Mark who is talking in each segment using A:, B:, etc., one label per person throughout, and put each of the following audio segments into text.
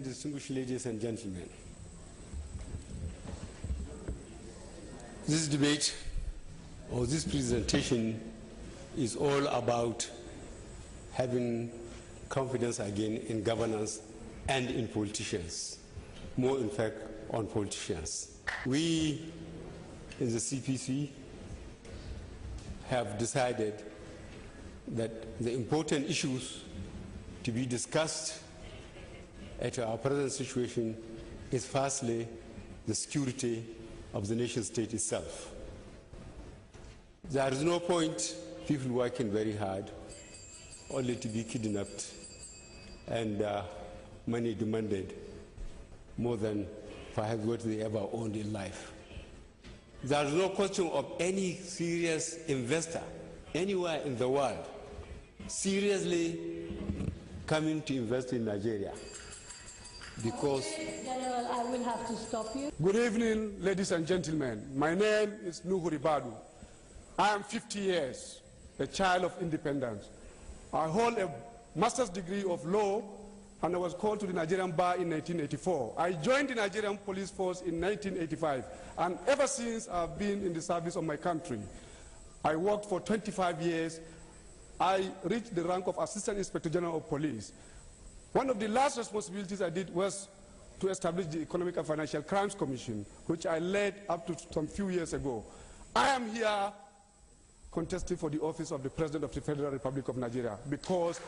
A: distinguished ladies and gentlemen. This debate or this presentation is all about having confidence again in governance and in politicians, more in fact on politicians. We in the CPC have decided that the important issues to be discussed at our present situation is firstly the security of the nation state itself. There is no point people working very hard only to be kidnapped and money demanded more than perhaps what they ever owned in life. There is no question of any serious investor anywhere in the world seriously coming to invest in Nigeria because...
B: General, I will have to stop you.
C: Good evening, ladies and gentlemen. My name is Nuhu Ribadu. I am 50 years, a child of independence. I hold a master's degree of law, and I was called to the Nigerian bar in 1984. I joined the Nigerian police force in 1985, and ever since I've been in the service of my country. I worked for 25 years. I reached the rank of Assistant Inspector General of Police. One of the last responsibilities I did was to establish the Economic and Financial Crimes Commission, which I led up to some few years ago. I am here contesting for the office of the President of the Federal Republic of Nigeria because,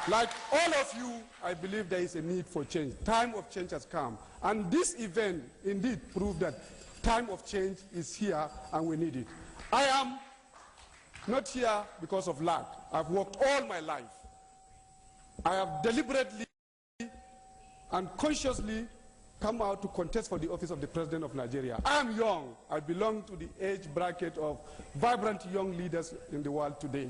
C: like all of you, I believe there is a need for change. Time of change has come. And this event indeed proved that time of change is here and we need it. I am not here because of luck. I've worked all my life. I have deliberately and consciously come out to contest for the office of the President of Nigeria. I am young. I belong to the age bracket of vibrant young leaders in the world today.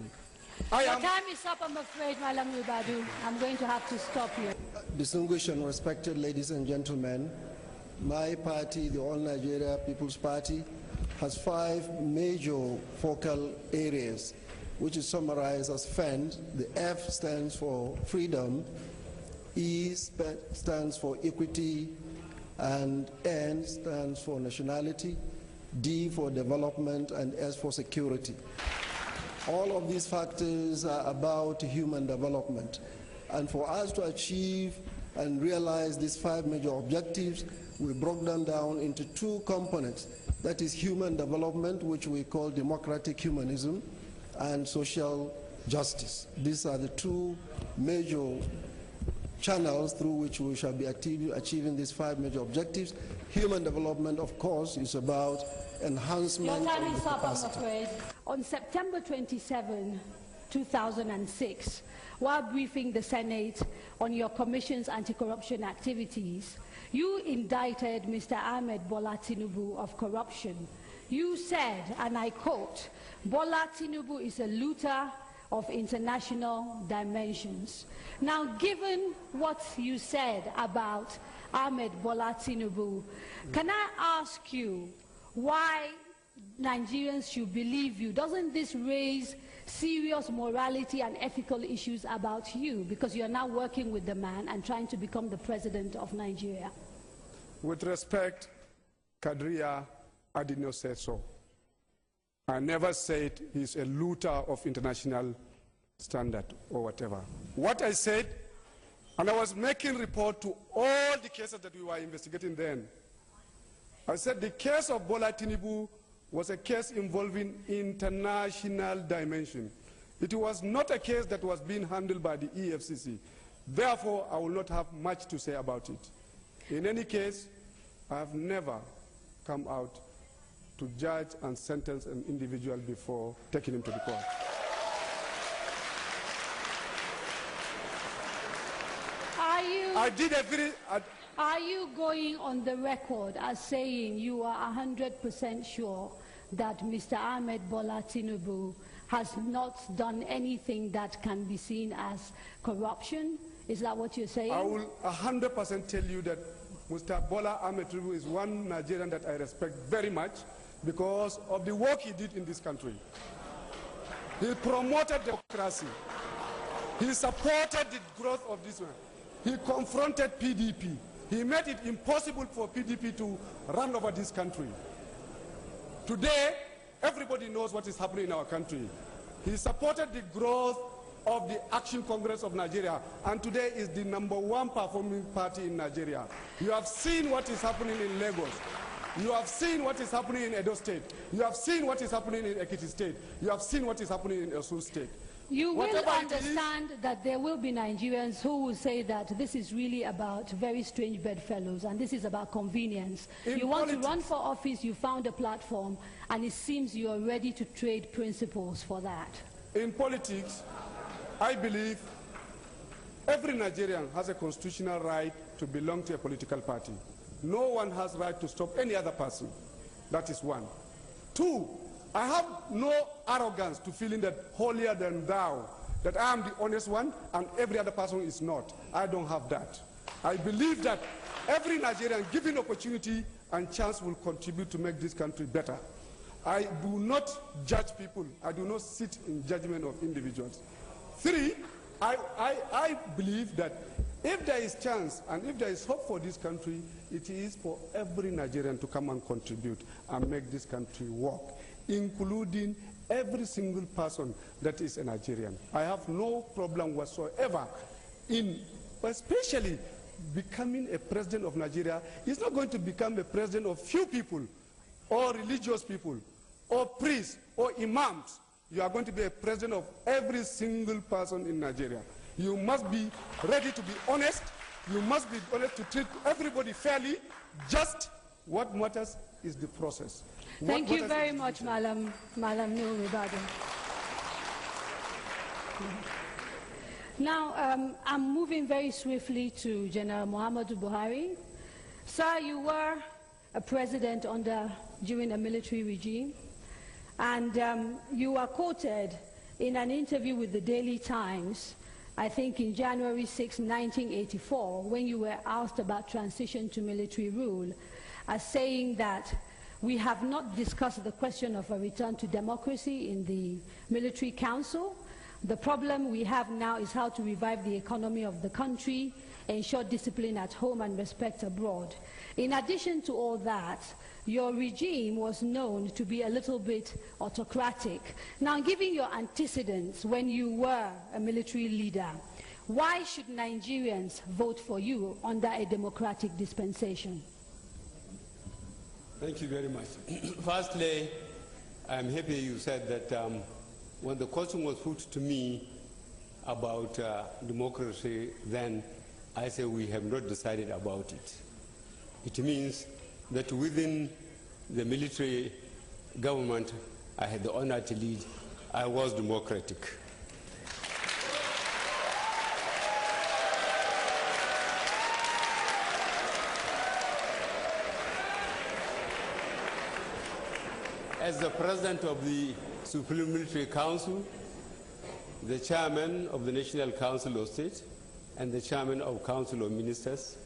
B: Your time is up, I'm afraid, Malam Ribadu. I'm going to have to stop you.
D: Distinguished and respected ladies and gentlemen, my party, the All Nigeria People's Party, has 5 major focal areas, which is summarized as FEND. The F stands for freedom, E stands for equity, and N stands for nationality, D for development, and S for security. All of these factors are about human development. And for us to achieve and realize these 5 major objectives, we broke them down into 2 components. That is human development, which we call democratic humanism, and social justice. These are the 2 major channels through which we shall be achieving these 5 major objectives. Human development, of course, is about enhancement
B: Your time
D: of
B: is
D: the
B: up,
D: capacity.
B: I'm afraid. On September 27, 2006, while briefing the Senate on your Commission's anti-corruption activities, you indicted Mr. Ahmed Bola Tinubu of corruption. You said, and I quote, "Bola Tinubu is a looter of international dimensions." Now, given what you said about Ahmed Bola Tinubu, can I ask you why Nigerians should believe you? Doesn't this raise serious morality and ethical issues about you, because you're now working with the man and trying to become the president of Nigeria?
C: With respect, Kadria, I did not say so. I never said he's a looter of international standard or whatever. What I said, and I was making report to all the cases that we were investigating then, I said the case of Bola Tinubu was a case involving international dimension. It was not a case that was being handled by the EFCC. Therefore, I will not have much to say about it. In any case, I have never come out to judge and sentence an individual before taking him to the court.
B: Are you going on the record as saying you are 100% sure that Mr. Ahmed Bola Tinubu has not done anything that can be seen as corruption? Is that what you're saying?
C: I will 100% tell you that Mr. Bola Ahmed Tinubu is one Nigerian that I respect very much because of the work he did in this country. He promoted democracy. He supported the growth of this man. He confronted PDP. He made it impossible for PDP to run over this country. Today, everybody knows what is happening in our country. He supported the growth of the Action Congress of Nigeria, and today is the #1 performing party in Nigeria. You have seen what is happening in Lagos. You have seen what is happening in Edo State. You have seen what is happening in Ekiti State. You have seen what is happening in Osun State.
B: You will understand that there will be Nigerians who will say that this is really about very strange bedfellows and this is about convenience. You want to run for office, you found a platform, and it seems you are ready to trade principles for that.
C: In politics, I believe every Nigerian has a constitutional right to belong to a political party. No one has right to stop any other person. That is one. Two, I have no arrogance to feeling that holier than thou, that I am the honest one and every other person is not. I don't have that. I believe that every Nigerian given opportunity and chance will contribute to make this country better. I do not judge people. I do not sit in judgment of individuals. Three, I believe that if there is chance and if there is hope for this country, it is for every Nigerian to come and contribute and make this country work, including every single person that is a Nigerian. I have no problem whatsoever in especially becoming a president of Nigeria. He's not going to become a president of few people or religious people or priests or imams. You are going to be a president of every single person in Nigeria. You must be ready to be honest. You must be honest to treat everybody fairly. Just what matters is the process.
B: Thank you very much, Malam Nuhu Ribadu. Now, I'm moving very swiftly to General Muhammadu Buhari. Sir, you were a president during a military regime, and you were quoted in an interview with the Daily Times, I think in January 6, 1984, when you were asked about transition to military rule, as saying that we have not discussed the question of a return to democracy in the military council. The problem we have now is how to revive the economy of the country, ensure discipline at home and respect abroad. In addition to all that, your regime was known to be a little bit autocratic. Now, given your antecedents when you were a military leader, why should Nigerians vote for you under a democratic dispensation?
A: Thank you very much. Firstly, I'm happy you said that when the question was put to me about democracy, then I said we have not decided about it. It means that within the military government I had the honor to lead, I was democratic. As the president of the Supreme Military Council, the chairman of the National Council of State, and the chairman of Council of Ministers,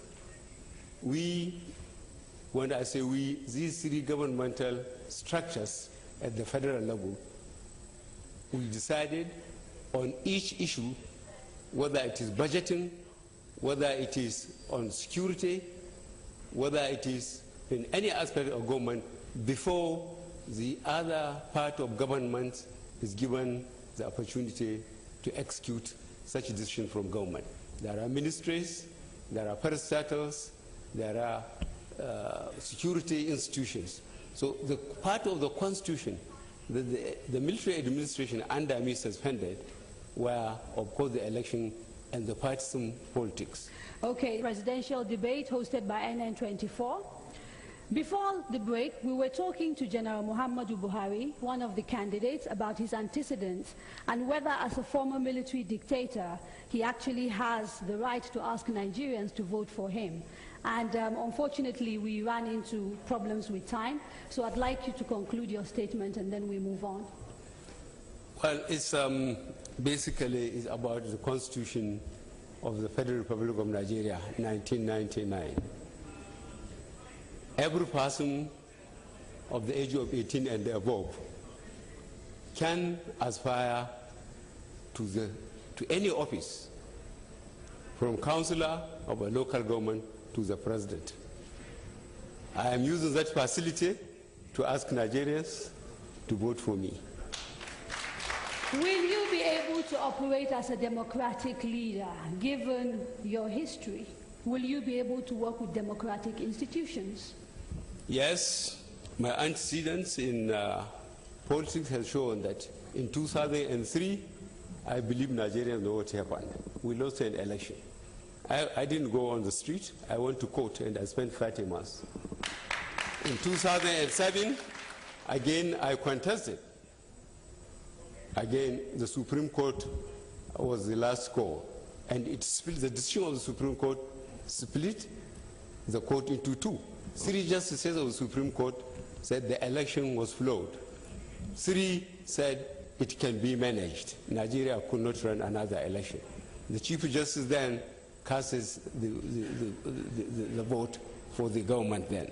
A: when I say we, these three governmental structures at the federal level, we decided on each issue, whether it is budgeting, whether it is on security, whether it is in any aspect of government, before the other part of government is given the opportunity to execute such a decision from government. There are ministries, there are parastatals, there are security institutions. So the part of the constitution that the military administration under me suspended were, of course, the election and the partisan politics.
B: Okay, presidential debate hosted by NN24. Before the break, we were talking to General Muhammadu Buhari, one of the candidates, about his antecedents and whether, as a former military dictator, he actually has the right to ask Nigerians to vote for him. And unfortunately, we ran into problems with time, so I'd like you to conclude your statement and then we move on.
A: Well, it's basically about the Constitution of the Federal Republic of Nigeria, 1999. Every person of the age of 18 and above can aspire to any office from councillor of a local government to the president. I am using that facility to ask Nigerians to vote for me.
B: Will you be able to operate as a democratic leader, given your history? Will you be able to work with democratic institutions?
A: Yes, my antecedents in politics have shown that in 2003, I believe Nigerians know what happened. We lost an election. I didn't go on the street. I went to court and I spent 30 months. In 2007, again, I contested. Again, the Supreme Court was the last call. And it split, the decision of the Supreme Court split the court into two. 3 justices of the Supreme Court said the election was flawed. 3 said it can be managed. Nigeria could not run another election. The Chief Justice then casts the vote for the government then,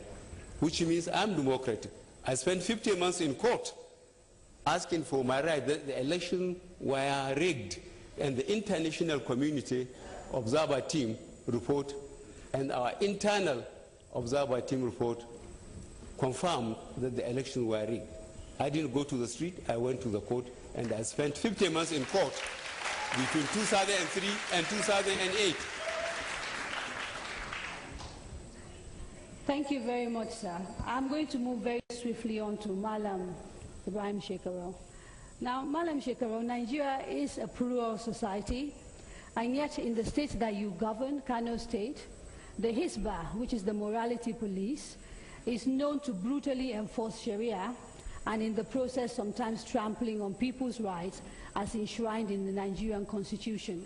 A: which means I'm democratic. I spent 50 months in court asking for my right. The elections were rigged, and the international community observer team report and our internal observer team report confirmed that the elections were rigged. I didn't go to the street, I went to the court, and I spent 50 months in court between 2003 and 2008.
B: Thank you very much, sir. I'm going to move very swiftly on to Malam Ibrahim Shekaro. Now, Malam Shekaro, Nigeria is a plural society, and yet in the state that you govern, Kano State, the Hisbah, which is the morality police, is known to brutally enforce Sharia, and in the process sometimes trampling on people's rights as enshrined in the Nigerian constitution.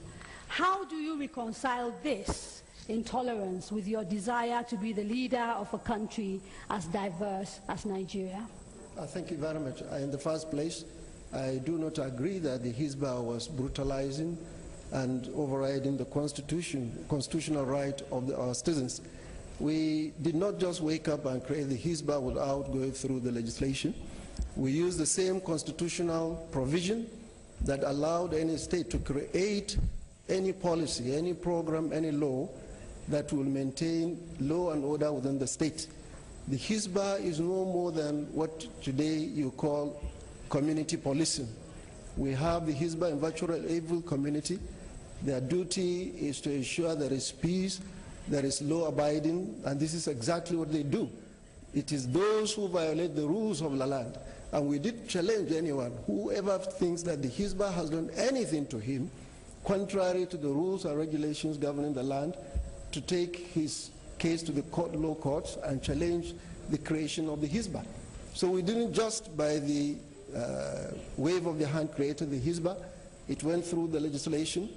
B: How do you reconcile this intolerance with your desire to be the leader of a country as diverse as Nigeria?
D: Thank you very much. In the first place, I do not agree that the Hisbah was brutalizing and overriding the constitutional right of our citizens. We did not just wake up and create the Hisbah without going through the legislation. We used the same constitutional provision that allowed any state to create any policy, any program, any law that will maintain law and order within the state. The Hisbah is no more than what today you call community policing. We have the Hisbah in virtual evil community. Their duty is to ensure there is peace, there is law abiding, and this is exactly what they do. It is those who violate the rules of the land. And we did challenge anyone, whoever thinks that the Hisbah has done anything to him, contrary to the rules and regulations governing the land, to take his case to the law courts and challenge the creation of the Hisbah. So we didn't just by the wave of the hand created the Hisbah. It went through the legislation.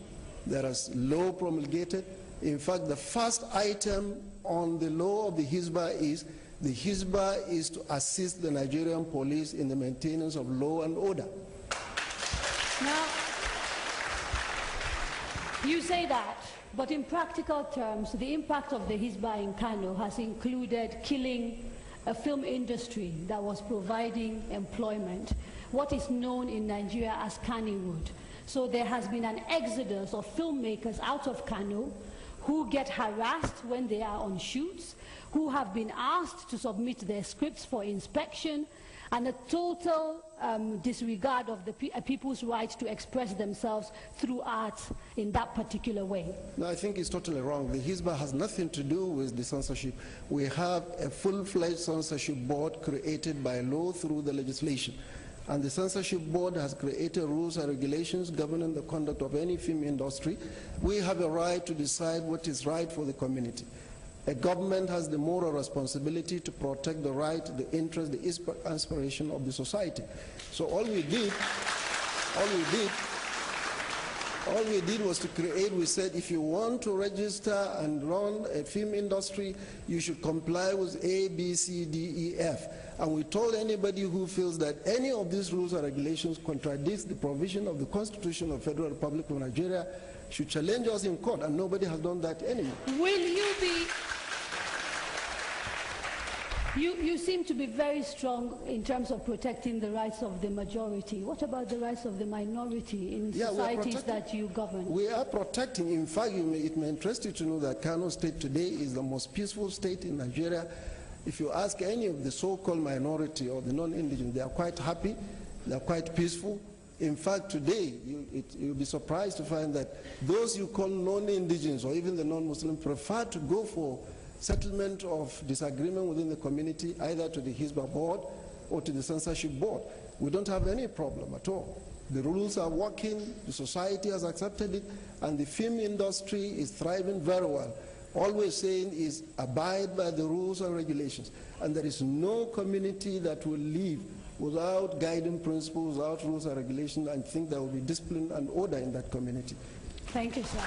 D: There is law promulgated. In fact, the first item on the law of the Hisbah is the Hisbah is to assist the Nigerian police in the maintenance of law and order.
B: Now, you say that, but in practical terms, the impact of the Hisbah in Kano has included killing a film industry that was providing employment, what is known in Nigeria as Kannywood. So there has been an exodus of filmmakers out of Kano who get harassed when they are on shoots, who have been asked to submit their scripts for inspection, and a total disregard of the people's right to express themselves through art in that particular way.
D: No, I think it's totally wrong. The Hisbah has nothing to do with the censorship. We have a full-fledged censorship board created by law through the legislation. And the censorship board has created rules and regulations governing the conduct of any film industry. We have a right to decide what is right for the community. A government has the moral responsibility to protect the right, the interest, the aspiration of the society. So all we did was to create, we said, if you want to register and run a film industry, you should comply with A, B, C, D, E, F. And we told anybody who feels that any of these rules or regulations contradicts the provision of the Constitution of the Federal Republic of Nigeria should challenge us in court, and nobody has done that anymore.
B: You seem to be very strong in terms of protecting the rights of the majority. What about the rights of the minority in societies that you govern?
D: We are protecting. In fact, it may interest you to know that Kano State today is the most peaceful state in Nigeria. If you ask any of the so-called minority or the non-indigenous, they are quite happy, they are quite peaceful. In fact, today, you'll be surprised to find that those you call non-indigenous or even the non-Muslim prefer to go for settlement of disagreement within the community, either to the Hizbah board or to the censorship board. We don't have any problem at all. The rules are working, the society has accepted it, and the film industry is thriving very well. All we're saying is abide by the rules and regulations. And there is no community that will live without guiding principles, without rules and regulations, and think there will be discipline and order in that community.
B: Thank you, sir.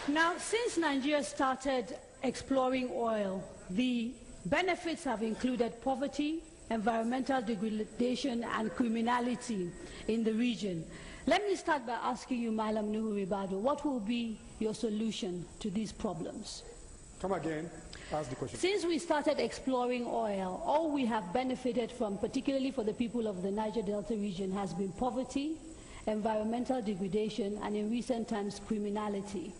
B: Now, since Nigeria started exploring oil, the benefits have included poverty, environmental degradation, and criminality in the region. Let me start by asking you, Malam Nuhu Ribadu, what will be your solution to these problems?
C: Come again, ask the question.
B: Since we started exploring oil, all we have benefited from, particularly for the people of the Niger Delta region, has been poverty, environmental degradation, and in recent times, criminality.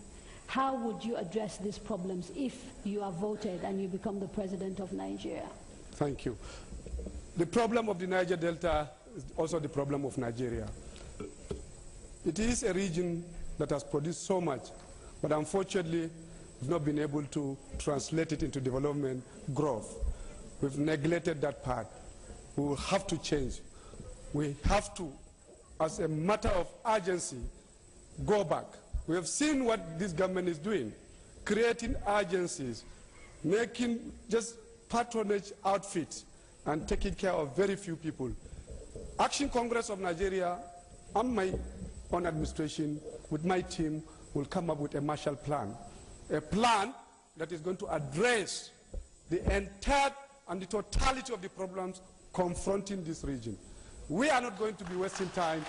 B: How would you address these problems if you are voted and you become the president of Nigeria?
C: Thank you. The problem of the Niger Delta is also the problem of Nigeria. It is a region that has produced so much, but unfortunately, we've not been able to translate it into development growth. We've neglected that part. We will have to change. We have to, as a matter of urgency, go back. We have seen what this government is doing, creating agencies, making just patronage outfits, and taking care of very few people. Action Congress of Nigeria and my own administration with my team will come up with a Marshall Plan, a plan that is going to address the entire and the totality of the problems confronting this region. We are not going to be wasting time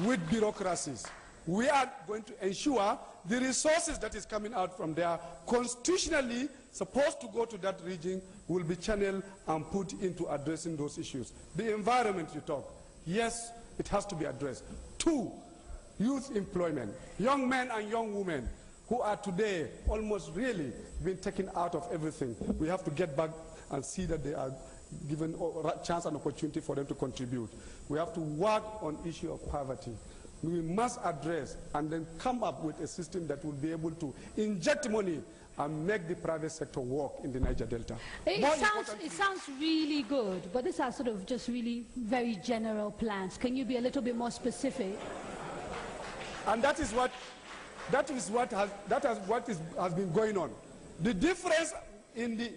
C: with bureaucracies. We are going to ensure the resources that is coming out from there, constitutionally supposed to go to that region, will be channeled and put into addressing those issues. The environment you talk, yes, it has to be addressed. 2, youth employment. Young men and young women who are today almost really being taken out of everything. We have to get back and see that they are given a chance and opportunity for them to contribute. We have to work on issue of poverty. We must address and then come up with a system that will be able to inject money and make the private sector work in the Niger Delta.
B: It sounds really good, but these are sort of just really very general plans. Can you be a little bit more specific?
C: And that is what has been going on. The difference in the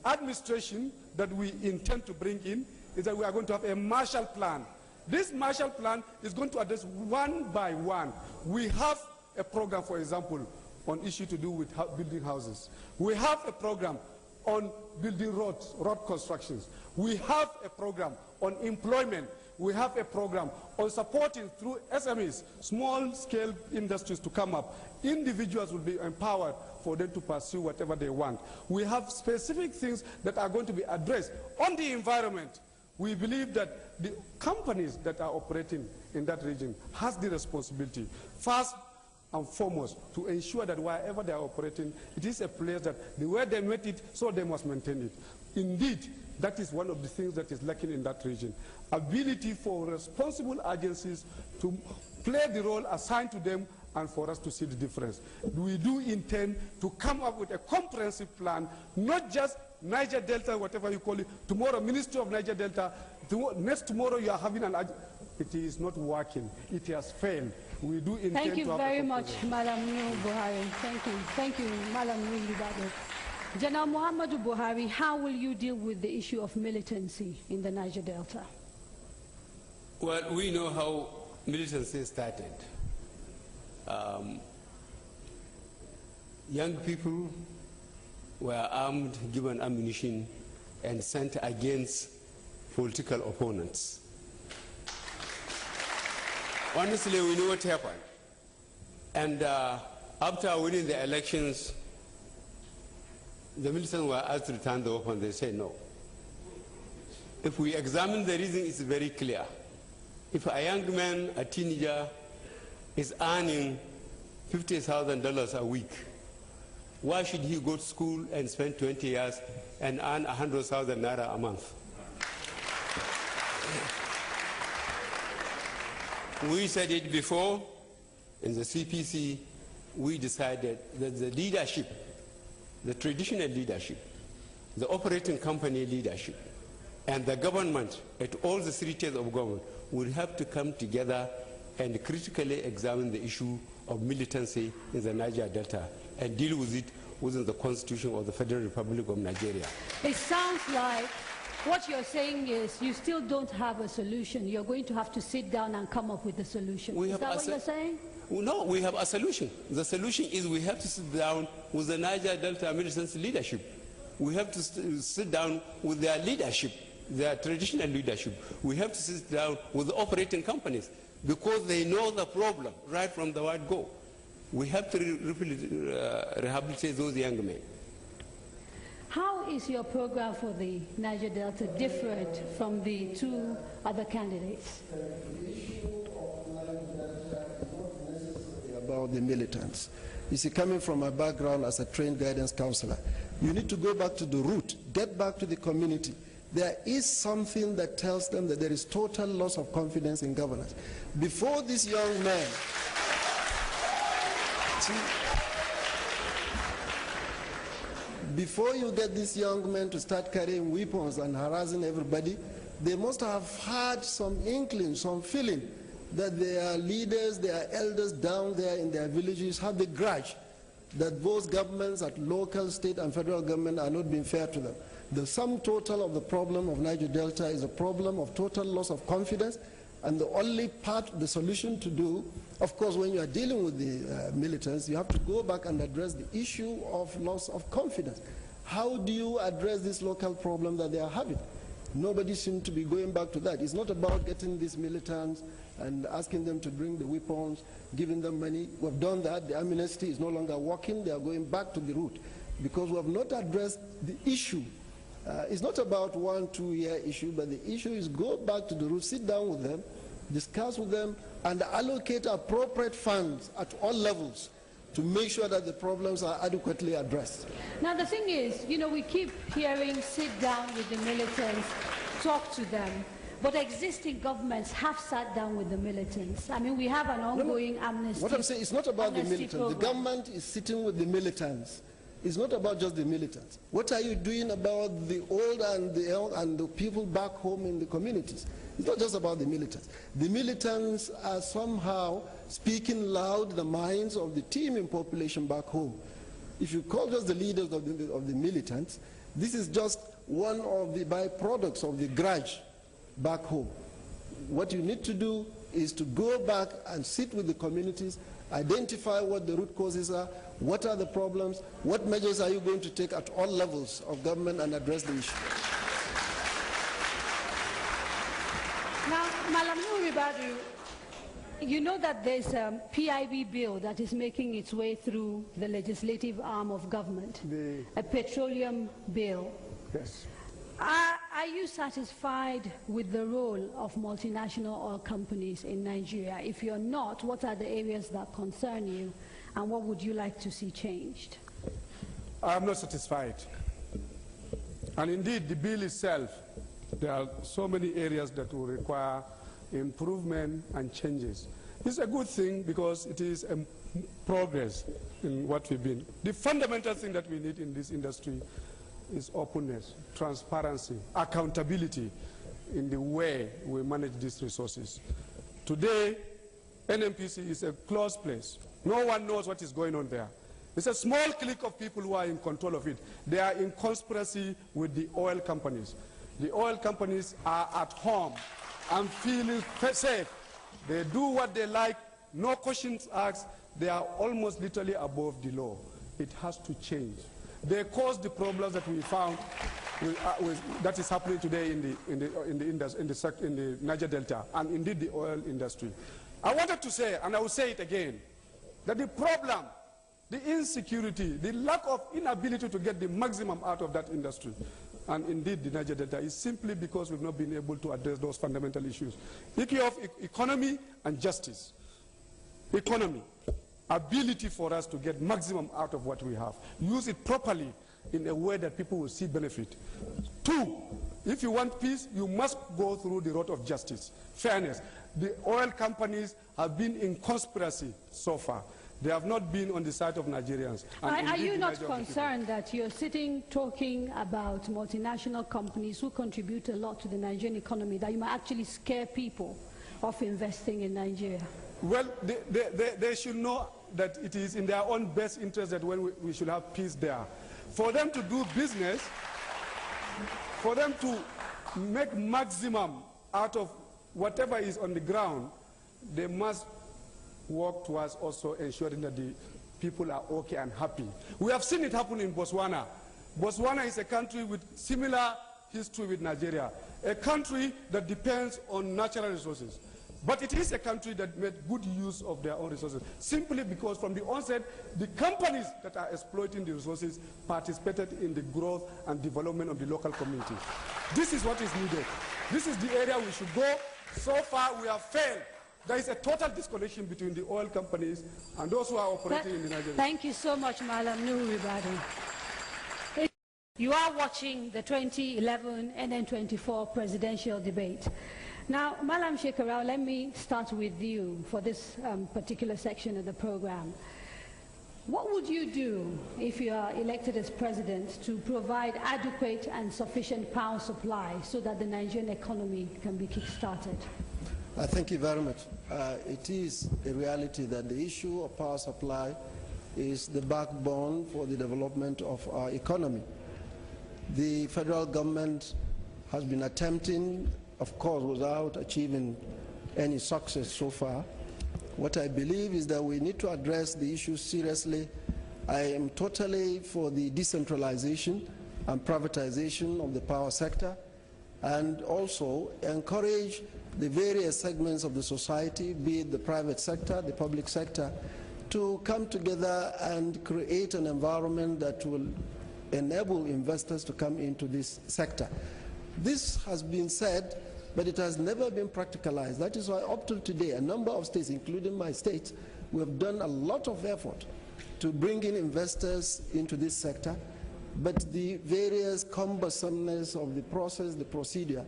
C: administration that we intend to bring in is that we are going to have a Marshall Plan. This Marshall Plan is going to address one by one. We have a program, for example, on issue to do with building houses. We have a program on building roads, road constructions. We have a program on employment. We have a program on supporting through SMEs, small-scale industries to come up. Individuals will be empowered for them to pursue whatever they want. We have specific things that are going to be addressed on the environment. We believe that the companies that are operating in that region has the responsibility, first and foremost, to ensure that wherever they are operating, it is a place that the way they made it, so they must maintain it. Indeed, that is one of the things that is lacking in that region. Ability for responsible agencies to play the role assigned to them and for us to see the difference. We do intend to come up with a comprehensive plan, not just Niger Delta, whatever you call it. Tomorrow, Ministry of Niger Delta. Next tomorrow, you are having an. It is not working. It has failed. We do intend to have.
B: Thank you very much, Madam Buhari. Thank you, Madam Ribadu. General Muhammadu Buhari, how will you deal with the issue of militancy in the Niger Delta?
A: Well, we know how militancy started. Young people were armed, given ammunition, and sent against political opponents. Honestly, we know what happened. And after winning the elections, the militants were asked to return the weapon, they said no. If we examine the reason, it's very clear. If a young man, a teenager, is earning $50,000 a week, why should he go to school and spend 20 years and earn 100,000 naira a month? We said it before. In the CPC, we decided that the leadership, the traditional leadership, the operating company leadership, and the government at all the 3 tiers of government would have to come together and critically examine the issue of militancy in the Niger Delta and deal with it within the Constitution of the Federal Republic of Nigeria.
B: It sounds like what you're saying is you still don't have a solution. You're going to have to sit down and come up with a solution. Is that what you're saying?
A: No, we have a solution. The solution is we have to sit down with the Niger Delta militants leadership. We have to sit down with their leadership, their traditional leadership. We have to sit down with the operating companies because they know the problem right from the word go. We have to rehabilitate those young men.
B: How is your program for the Niger Delta different from the 2 other candidates?
D: About the militants. You see, coming from my background as a trained guidance counselor, you need to go back to the root, get back to the community. There is something that tells them that there is total loss of confidence in governance. Before this young man, before you get this young man to start carrying weapons and harassing everybody, they must have had some inkling, some feeling that their leaders, their elders down there in their villages have the grudge that those governments at local, state, and federal government are not being fair to them. The sum total of the problem of Niger Delta is a problem of total loss of confidence, and the only part, the solution to do, of course, when you are dealing with the militants, you have to go back and address the issue of loss of confidence. How do you address this local problem that they are having? Nobody seems to be going back to that. It's not about getting these militants and asking them to bring the weapons, giving them money. We've done that. The amnesty is no longer working. They are going back to the root because we have not addressed the issue. It's not about 1-2 year issue, but the issue is go back to the root, sit down with them, discuss with them, and allocate appropriate funds at all levels to make sure that the problems are adequately addressed.
B: Now the thing is, you know, we keep hearing sit down with the militants, talk to them, but existing governments have sat down with the militants. I mean, we have an ongoing amnesty.
D: What I'm saying is not about the militants.
B: Program.
D: The government is sitting with the militants. It's not about just the militants. What are you doing about the old and the young and the people back home in the communities? It's not just about the militants. The militants are somehow speaking loud the minds of the teeming population back home. If you call just the leaders of the militants, this is just one of the byproducts of the grudge back home. What you need to do is to go back and sit with the communities, identify what the root causes are, what are the problems, what measures are you going to take at all levels of government and address the issue.
B: Now, Malam Ribadu, you know that there's a PIB bill that is making its way through the legislative arm of government, a petroleum bill.
C: Yes.
B: Are you satisfied with the role of multinational oil companies in Nigeria? If you're not, what are the areas that concern you, and what would you like to see changed?
C: I'm not satisfied. And indeed, the bill itself, there are so many areas that will require improvement and changes. It's a good thing because it is a progress in what we've been. The fundamental thing that we need in this industry is openness, transparency, accountability in the way we manage these resources. Today, NNPC is a closed place. No one knows what is going on there. It's a small clique of people who are in control of it. They are in conspiracy with the oil companies. The oil companies are at home and feeling safe. They do what they like, no questions asked. They are almost literally above the law. It has to change. They cause the problems that we found that is happening today in the Niger Delta and indeed the oil industry. I wanted to say, and I will say it again, that the problem the insecurity, the lack of inability to get the maximum out of that industry, and indeed the Niger Delta, is simply because we've not been able to address those fundamental issues. Issue of economy and justice. Economy, ability for us to get maximum out of what we have. Use it properly in a way that people will see benefit. 2, if you want peace, you must go through the road of justice, fairness. The oil companies have been in conspiracy so far. They have not been on the side of Nigerians.
B: Are you not concerned that you're sitting talking about multinational companies who contribute a lot to the Nigerian economy, that you might actually scare people off investing in Nigeria?
C: Well, they should know that it is in their own best interest that when we should have peace there. For them to do business, for them to make maximum out of whatever is on the ground, they must work towards also ensuring that the people are okay and happy. We have seen it happen in Botswana. Botswana is a country with similar history with Nigeria, a country that depends on natural resources. But it is a country that made good use of their own resources, simply because from the onset, the companies that are exploiting the resources participated in the growth and development of the local community. This is what is needed. This is the area we should go. So far, we have failed. There is a total disconnection between the oil companies and those who are operating in the Nigeria.
B: Thank you so much, Malam Nuhu Ribadu. You are watching the 2011 NN24 presidential debate. Now, Malam Shekarau, let me start with you for this particular section of the program. What would you do if you are elected as president to provide adequate and sufficient power supply so that the Nigerian economy can be kick-started?
D: Thank you very much. It is a reality that the issue of power supply is the backbone for the development of our economy. The federal government has been attempting, of course, without achieving any success so far. What I believe is that we need to address the issue seriously. I am totally for the decentralization and privatization of the power sector, and also encourage the various segments of the society, be it the private sector, the public sector, to come together and create an environment that will enable investors to come into this sector. This has been said, but it has never been practicalized. That is why up till today, a number of states, including my state, we have done a lot of effort to bring in investors into this sector, but the various cumbersomeness of the process, the procedure.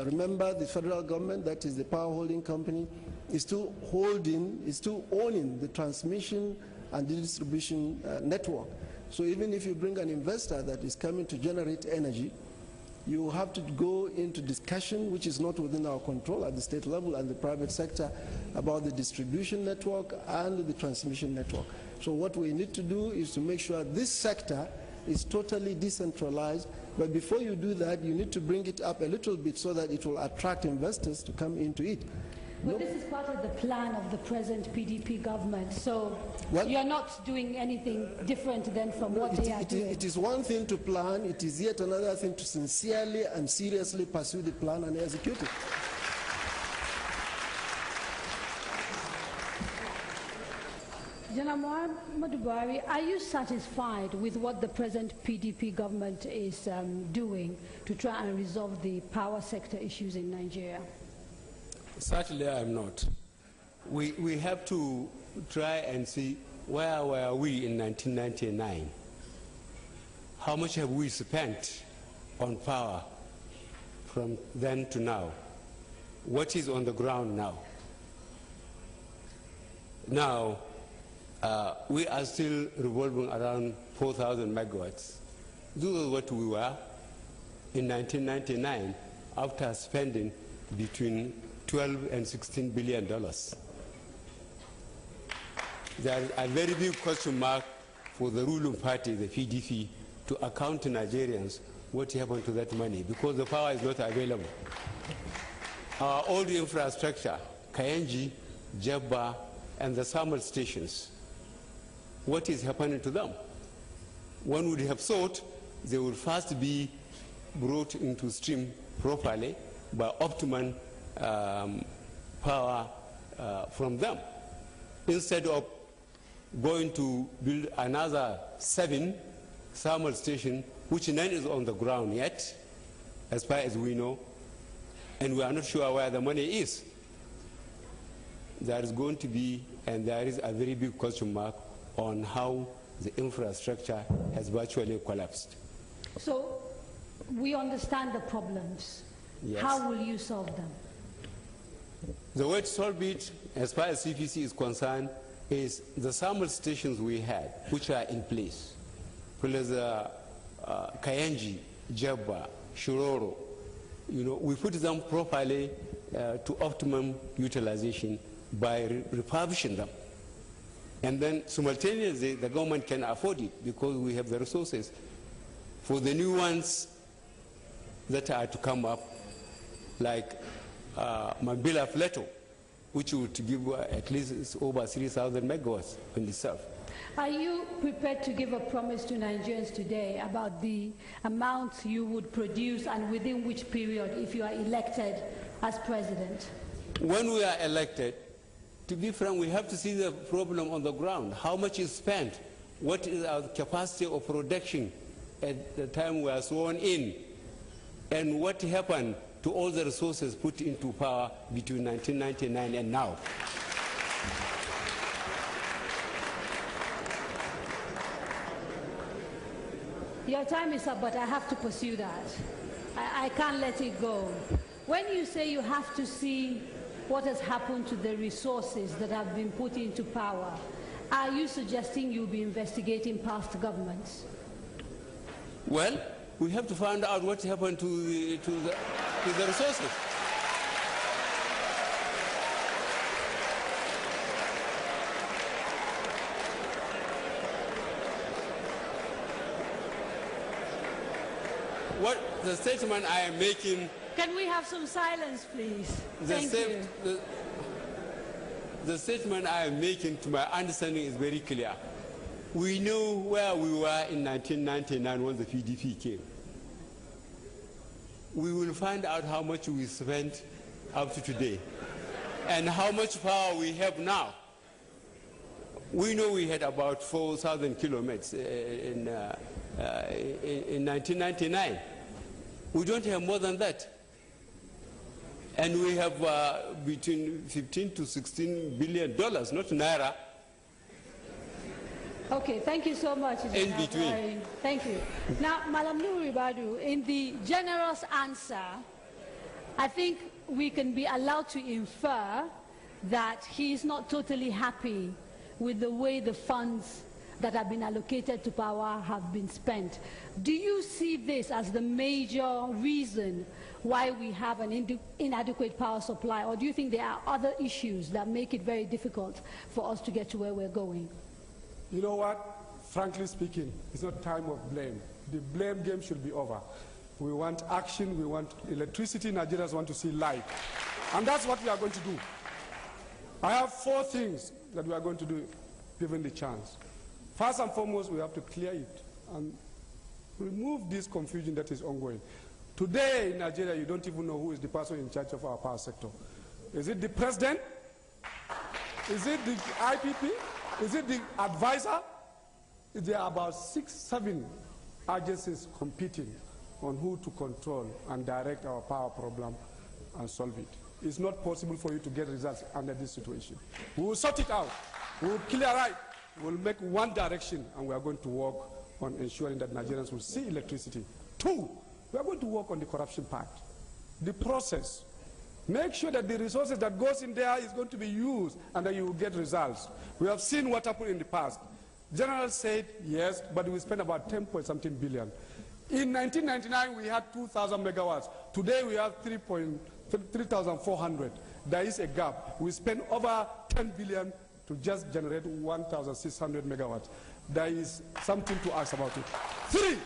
D: Remember, the federal government, that is the power holding company, is still owning the transmission and the distribution network. So even if you bring an investor that is coming to generate energy, you have to go into discussion, which is not within our control at the state level and the private sector, about the distribution network and the transmission network. So what we need to do is to make sure this sector is totally decentralized, but before you do that, you need to bring it up a little bit so that it will attract investors to come into it.
B: But this is part of the plan of the present PDP government, so you're not doing anything different than from what they are doing.
D: It is one thing to plan, it is yet another thing to sincerely and seriously pursue the plan and execute it.
B: General Muhammadu Buhari, are you satisfied with what the present PDP government is doing to try and resolve the power sector issues in Nigeria?
A: Certainly I am not. We have to try and see where were we in 1999. How much have we spent on power from then to now? What is on the ground now? Now, we are still revolving around 4,000 megawatts. This is what we were in 1999 after spending between 12 and $16 billion. There is a very big question mark for the ruling party, the PDP, to account to Nigerians what happened to that money, because the power is not available. Our old infrastructure, Kayenji, Jebba, and the thermal stations, what is happening to them? One would have thought they would first be brought into stream properly by optimum power from them, instead of going to build another 7 thermal stations, which none is on the ground yet, as far as we know, and we are not sure where the money is. There is going to be, and there is a very big question mark on how the infrastructure has virtually collapsed.
B: So we understand the problems.
A: Yes.
B: How will you solve them?
A: The way to solve it, as far as CPC is concerned, is the thermal stations we had, which are in place, plus Kayenji, Jabba, Shiroro, we put them properly to optimum utilization by refurbishing them. And then simultaneously, the government can afford it because we have the resources for the new ones that are to come up, like Mambila Plateau, which would give at least over 3,000 megawatts in itself.
B: Are you prepared to give a promise to Nigerians today about the amount you would produce and within which period if you are elected as president?
A: When we are elected, to be frank, we have to see the problem on the ground. How much is spent? What is our capacity of production at the time we are sworn in? And what happened to all the resources put into power between 1999 and now?
B: Your time is up, but I have to pursue that. I can't let it go. When you say you have to see what has happened to the resources that have been put into power, are you suggesting you'll be investigating past governments?
A: Well, we have to find out what happened to the resources. What the statement I am making...
B: Can we have some silence, please? Thank you.
A: The statement I am making, to my understanding, is very clear. We know where we were in 1999 when the PDP came. We will find out how much we spent up to today and how much power we have now. We know we had about 4,000 kilometers in 1999. We don't have more than that. And we have between 15 to 16 billion dollars, not naira.
B: Okay, thank you so much.
A: In between.
B: Thank you. Now, Madam Nuhuribadu, in the generous answer, I think we can be allowed to infer that he is not totally happy with the way the funds that have been allocated to power have been spent. Do you see this as the major reason why we have an inadequate power supply, or do you think there are other issues that make it very difficult for us to get to where we're going?
C: You know what? Frankly speaking, it's not time of blame. The blame game should be over. We want action, we want electricity, Nigerians want to see light. And that's what we are going to do. I have 4 things that we are going to do given the chance. First and foremost, we have to clear it and remove this confusion that is ongoing. Today in Nigeria, you don't even know who is the person in charge of our power sector. Is it the president? Is it the IPP? Is it the advisor? There are about 6, 7 agencies competing on who to control and direct our power problem and solve it. It's not possible for you to get results under this situation. We will sort it out. We will clear right. We will make one direction, and we are going to work on ensuring that Nigerians will see electricity. 2, we are going to work on the corruption part. The process. Make sure that the resources that goes in there is going to be used and that you will get results. We have seen what happened in the past. General said yes, but we spent about 10-point-something billion. In 1999, we had 2,000 megawatts. Today, we have 3,400. There is a gap. We spent over 10 billion to just generate 1,600 megawatts. There is something to ask about it. 3,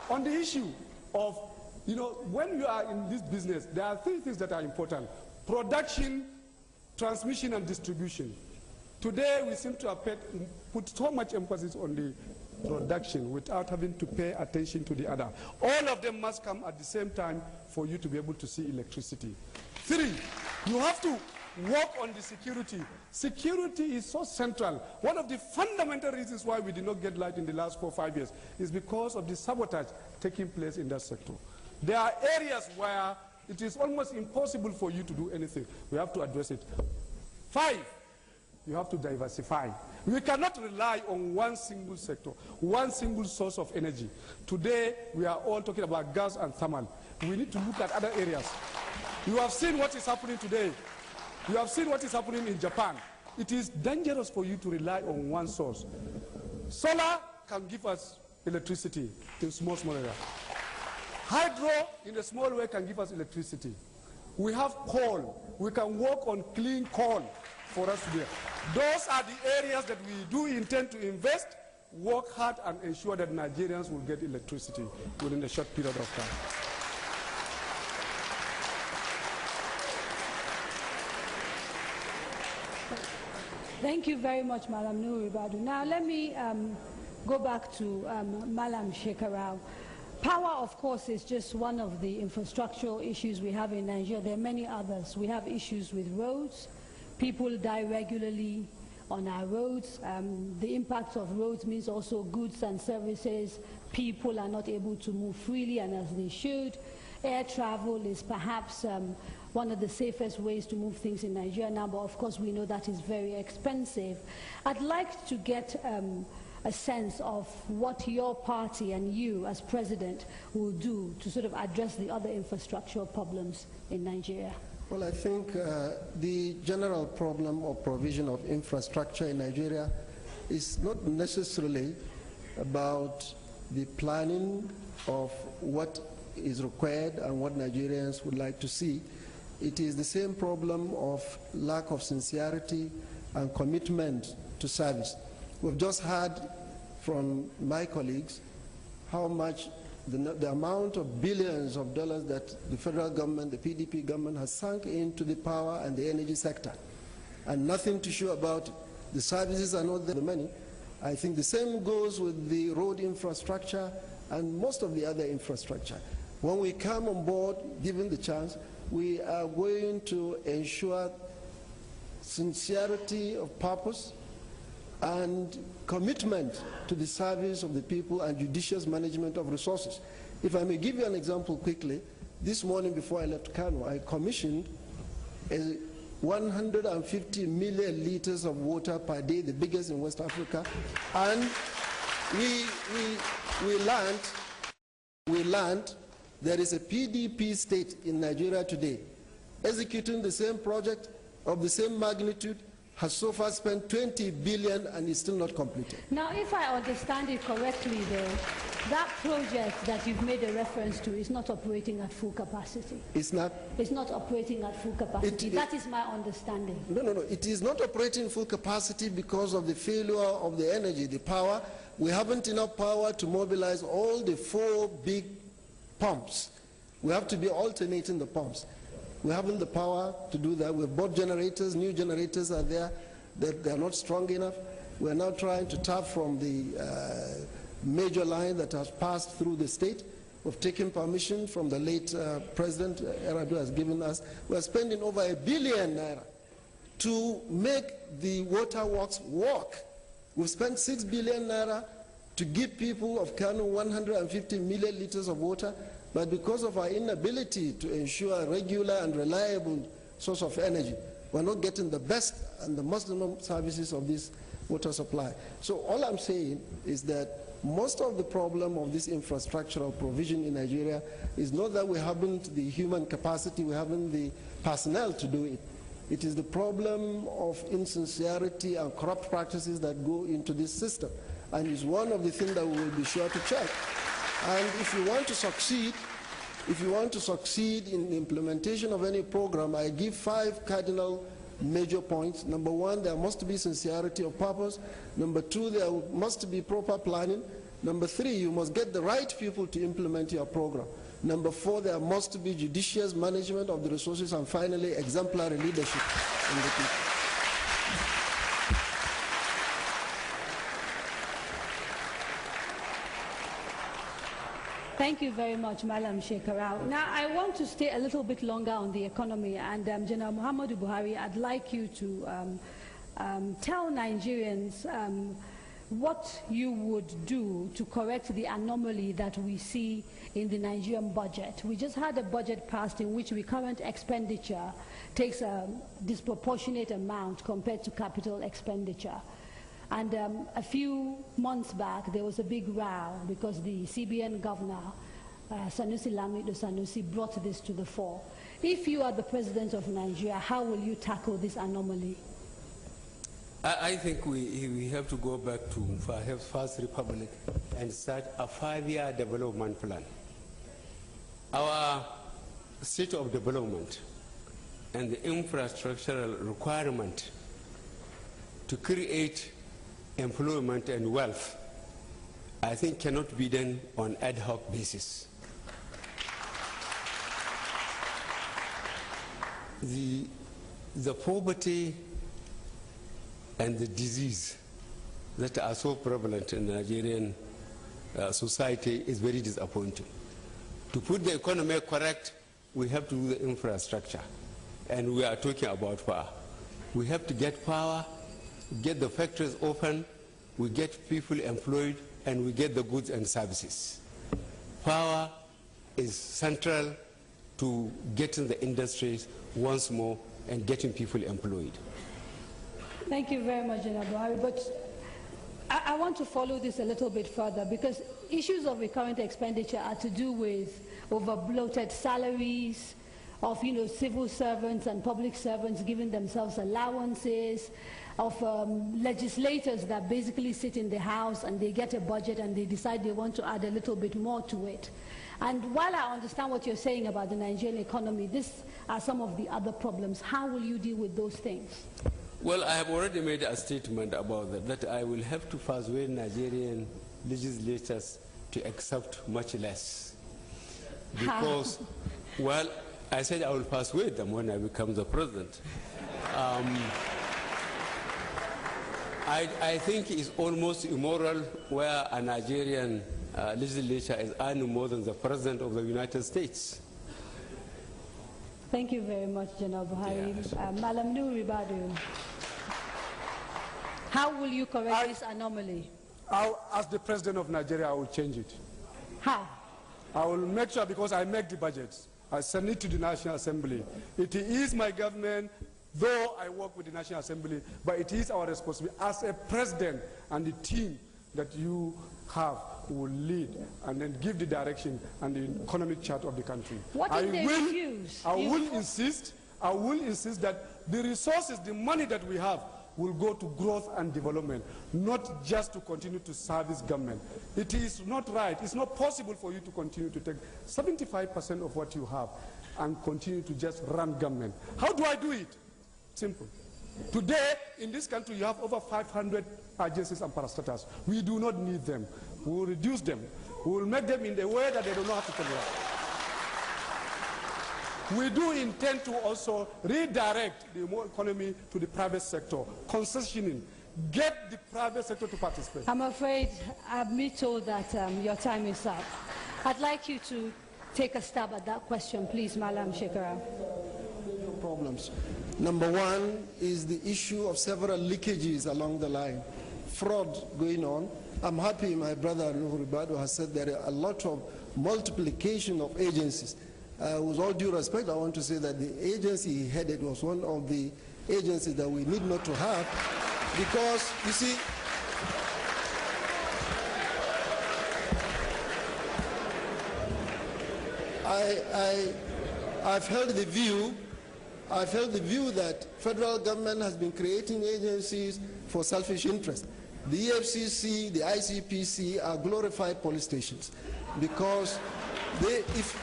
C: on the issue of, when you are in this business, there are 3 things that are important. Production, transmission, and distribution. Today, we seem to have put so much emphasis on the production without having to pay attention to the other. All of them must come at the same time for you to be able to see electricity. 3, you have to work on the security. Security is so central. One of the fundamental reasons why we did not get light in the last 4 or 5 years is because of the sabotage taking place in that sector. There are areas where it is almost impossible for you to do anything. We have to address it. 5, you have to diversify. We cannot rely on one single sector, one single source of energy. Today, we are all talking about gas and thermal. We need to look at other areas. You have seen what is happening today. You have seen what is happening in Japan. It is dangerous for you to rely on one source. Solar can give us electricity in small areas. Hydro, in a small way, can give us electricity. We have coal. We can work on clean coal for us to do. Those are the areas that we do intend to invest, work hard, and ensure that Nigerians will get electricity within a short period of time.
B: Thank you very much, Malam Nuribadu. Now let me go back to Malam Shekarau. Power, of course, is just one of the infrastructural issues we have in Nigeria. There are many others. We have issues with roads. People die regularly on our roads. The impact of roads means also goods and services. People are not able to move freely and as they should. Air travel is perhaps one of the safest ways to move things in Nigeria now, but of course we know that is very expensive. I'd like to get a sense of what your party and you as president will do to sort of address the other infrastructural problems in Nigeria.
D: Well, I think the general problem of provision of infrastructure in Nigeria is not necessarily about the planning of what is required and what Nigerians would like to see. It is the same problem of lack of sincerity and commitment to service. We've just heard from my colleagues how much the amount of billions of dollars that the federal government, the PDP government, has sunk into the power and the energy sector, and nothing to show about it. The services are not there, the money. I think the same goes with the road infrastructure and most of the other infrastructure. When we come on board, given the chance, we are going to ensure sincerity of purpose and commitment to the service of the people and judicious management of resources. If I may give you an example quickly, this morning before I left Kano, I commissioned 150 million liters of water per day, the biggest in West Africa, and we learned there is a PDP state in Nigeria today executing the same project of the same magnitude, has so far spent 20 billion and is still not completed. Now,
B: if I understand it correctly, though, that project that you've made a reference to is not operating at full capacity.
D: It's not?
B: It's not operating at full capacity. That is my understanding.
D: No. It is not operating full capacity because of the failure of the energy, the power. We haven't enough power to mobilize all the 4 big pumps. We have to be alternating the pumps. We haven't the power to do that. We've bought generators, new generators are there, they're not strong enough. We're now trying to tap from the major line that has passed through the state. We've taken permission from the late President Eradu has given us. We're spending over ₦1 billion to make the water works work. We've spent ₦6 billion to give people of Kano 150 million liters of water. But because of our inability to ensure a regular and reliable source of energy, we're not getting the best and the maximum services of this water supply. So all I'm saying is that most of the problem of this infrastructural provision in Nigeria is not that we haven't the human capacity, we haven't the personnel to do it. It is the problem of insincerity and corrupt practices that go into this system. And it's one of the things that we will be sure to check. And if you want to succeed in the implementation of any program, I give 5 cardinal major points. Number 1, there must be sincerity of purpose. Number 2, there must be proper planning. Number 3, you must get the right people to implement your program. Number 4, there must be judicious management of the resources. And finally, exemplary leadership in the people.
B: Thank you very much, Malam Shekarau. Now, I want to stay a little bit longer on the economy, and General Muhammadu Buhari, I'd like you to tell Nigerians what you would do to correct the anomaly that we see in the Nigerian budget. We just had a budget passed in which recurrent expenditure takes a disproportionate amount compared to capital expenditure. And a few months back, there was a big row because the CBN governor, Sanusi Lamido Sanusi, brought this to the fore. If you are the president of Nigeria, how will you tackle this anomaly?
A: I think we have to go back to First Republic and start a 5-year development plan. Our state of development and the infrastructural requirement to create employment and wealth, I think, cannot be done on ad hoc basis. The poverty and the disease that are so prevalent in the Nigerian society is very disappointing. To put the economy correct, we have to do the infrastructure. And we are talking about power. We have to get power, get the factories open, we get people employed, and we get the goods and services. Power is central to getting the industries once more and getting people employed.
B: Thank you very much, General Buhari. But I want to follow this a little bit further, because issues of recurrent expenditure are to do with over-bloated salaries of civil servants and public servants giving themselves allowances, of legislators that basically sit in the House and they get a budget and they decide they want to add a little bit more to it. And while I understand what you're saying about the Nigerian economy, these are some of the other problems. How will you deal with those things?
A: Well, I have already made a statement about that I will have to persuade Nigerian legislators to accept much less. Because, well, I said I will persuade them when I become the president. I think it's almost immoral where a Nigerian legislature is earning more than the president of the United States.
B: Thank you very much, General Buhari. Yes. Malam Ribadu, how will you correct this anomaly?
C: As the president of Nigeria, I will change it.
B: How?
C: I will make sure, because I make the budgets. I send it to the National Assembly. It is my government, though I work with the National Assembly, but it is our responsibility as a president and the team that you have will lead and then give the direction and the economic chart of the country.
B: What if they refuse?
C: I will insist that the resources, the money that we have, will go to growth and development, not just to continue to service government. It is not right. It's not possible for you to continue to take 75% of what you have and continue to just run government. How do I do it? Simple. Today, in this country, you have over 500 agencies and parastatals. We do not need them. We will reduce them. We will make them in the way that they do not have to tolerate. We do intend to also redirect the economy to the private sector, concessioning, get the private sector to participate.
B: I'm afraid I've been told that your time is up. I'd like you to take a stab at that question, please, Malam Shekarau.
D: Problems. Number one is the issue of several leakages along the line, fraud going on. I'm happy my brother Nuhu Ribadu has said there are a lot of multiplication of agencies. With all due respect, I want to say that the agency he headed was one of the agencies that we need not to have, because, you see, I've held the view that federal government has been creating agencies for selfish interest. The EFCC, the ICPC are glorified police stations, because they, if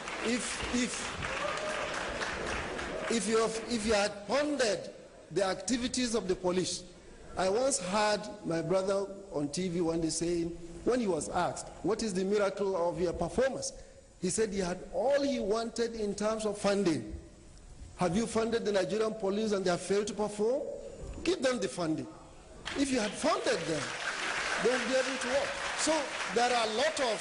D: you had pondered the activities of the police, I once heard my brother on TV one day saying, when he was asked, what is the miracle of your performance? He said he had all he wanted in terms of funding. Have you funded the Nigerian police and they have failed to perform? Give them the funding. If you had funded them, they will be able to work. So there are a lot of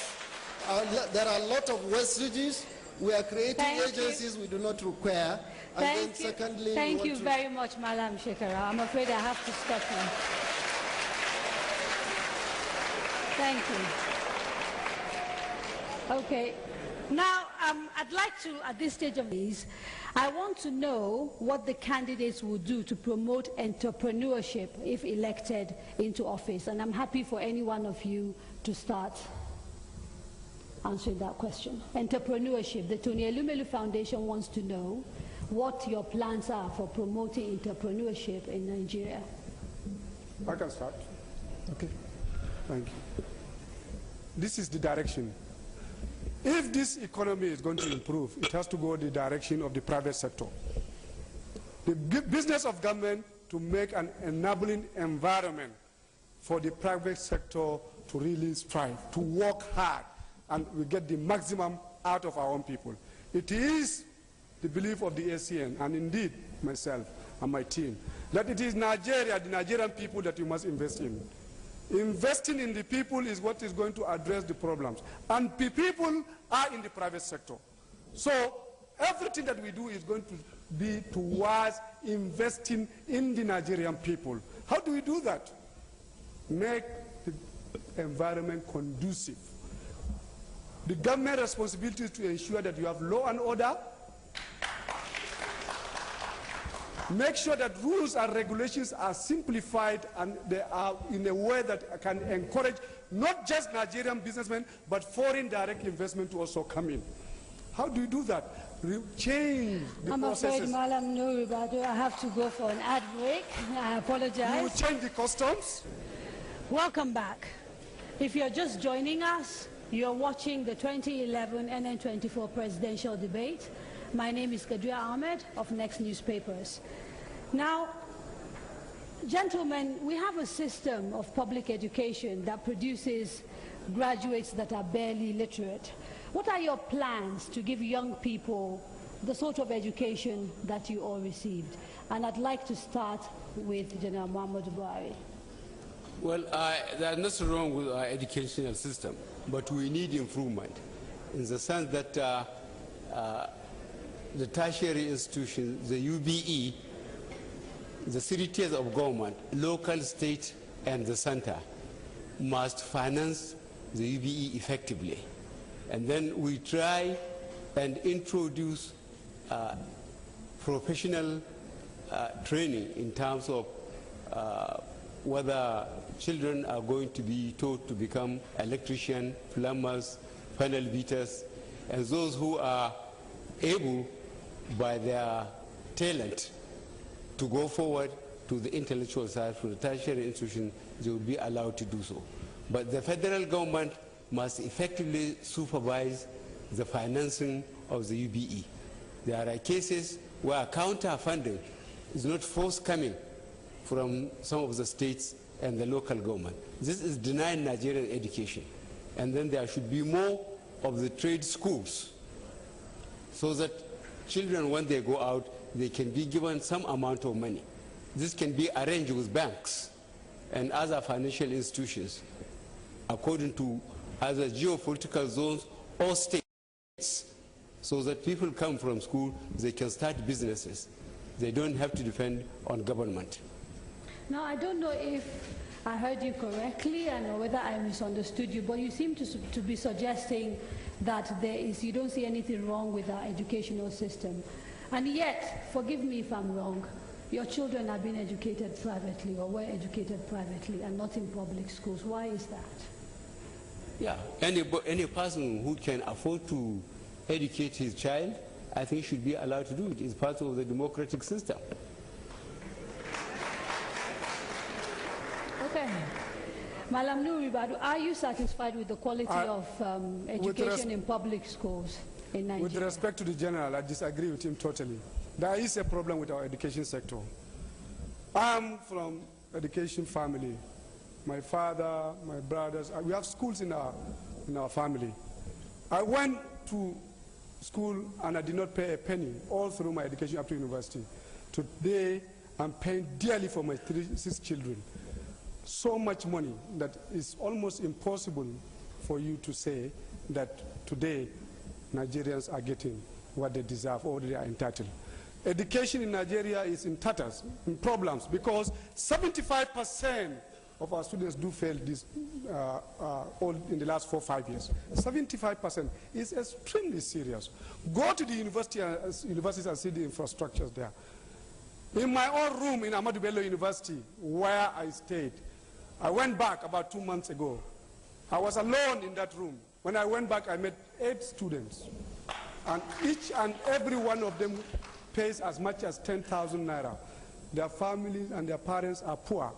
D: There are a lot of wastages. We are creating agencies we do not require. And then secondly,
B: thank you very much, Malam Shekara. I'm afraid I have to stop you. Thank you. Okay. Now, I'd like to, at this stage of these, I want to know what the candidates will do to promote entrepreneurship if elected into office. And I'm happy for any one of you to start answering that question. Entrepreneurship. The Tony Elumelu Foundation wants to know what your plans are for promoting entrepreneurship in Nigeria.
C: I can start.
D: Okay.
C: Thank you. This is the direction. If this economy is going to improve, it has to go in the direction of the private sector. The business of government to make an enabling environment for the private sector to really strive, to work hard, and we get the maximum out of our own people. It is the belief of the ACN, and indeed myself and my team, that it is Nigeria, the Nigerian people, that you must invest in. Investing in the people is what is going to address the problems. And the people are in the private sector. So everything that we do is going to be towards investing in the Nigerian people. How do we do that? Make the environment conducive. The government responsibility is to ensure that you have law and order. Make sure that rules and regulations are simplified and they are in a way that can encourage not just Nigerian businessmen, but foreign direct investment to also come in. How do you do that? Change the processes.
B: I'm afraid, Malam Nuribadu, I have to go for an ad break. I apologize.
C: You change the customs?
B: Welcome back. If you're just joining us, you're watching the 2011 NN24 presidential debate. My name is Kadria Ahmed of Next Newspapers. Now, gentlemen, we have a system of public education that produces graduates that are barely literate. What are your plans to give young people the sort of education that you all received? And I'd like to start with General Muhammadu Buhari.
A: Well, there's nothing wrong with our educational system, but we need improvement in the sense that the tertiary institutions, the UBE, the 3 tiers of government, local, state, and the center, must finance the UBE effectively. And then we try and introduce professional training in terms of whether children are going to be taught to become electricians, plumbers, panel beaters, and those who are able by their talent to go forward to the intellectual side for the tertiary institution, they will be allowed to do so. But the federal government must effectively supervise the financing of the UBE. There are cases where counter-funding is not forthcoming from some of the states and the local government. This is denying Nigerian education. And then there should be more of the trade schools so that children, when they go out, they can be given some amount of money. This can be arranged with banks and other financial institutions according to either geopolitical zones or states, so that people come from school, they can start businesses. They don't have to depend on government.
B: Now, I don't know if I heard you correctly and whether I misunderstood you, but you seem to be suggesting that you don't see anything wrong with our educational system. And yet, forgive me if I'm wrong, your children are being educated privately or were educated privately and not in public schools. Why is that?
A: Yeah, any person who can afford to educate his child, I think should be allowed to do it. It's part of the democratic system.
B: Okay. Malam Nuribadu, are you satisfied with the quality of education in public schools in Nigeria?
C: With respect to the general, I disagree with him totally. There is a problem with our education sector. I'm from education family. My father, my brothers, we have schools in our family. I went to school and I did not pay a penny all through my education up to university. Today, I'm paying dearly for my 6 children. So much money that it's almost impossible for you to say that today Nigerians are getting what they deserve or they are entitled. Education in Nigeria is in tatters, in problems, because 75% of our students do fail this all in the last 4 or 5 years. 75% is extremely serious. Go to the universities and see the infrastructures there. In my own room in Ahmadu Bello University, where I stayed, I went back about 2 months ago. I was alone in that room. When I went back, I met 8 students. And each and every one of them pays as much as 10,000 naira. Their families and their parents are poor.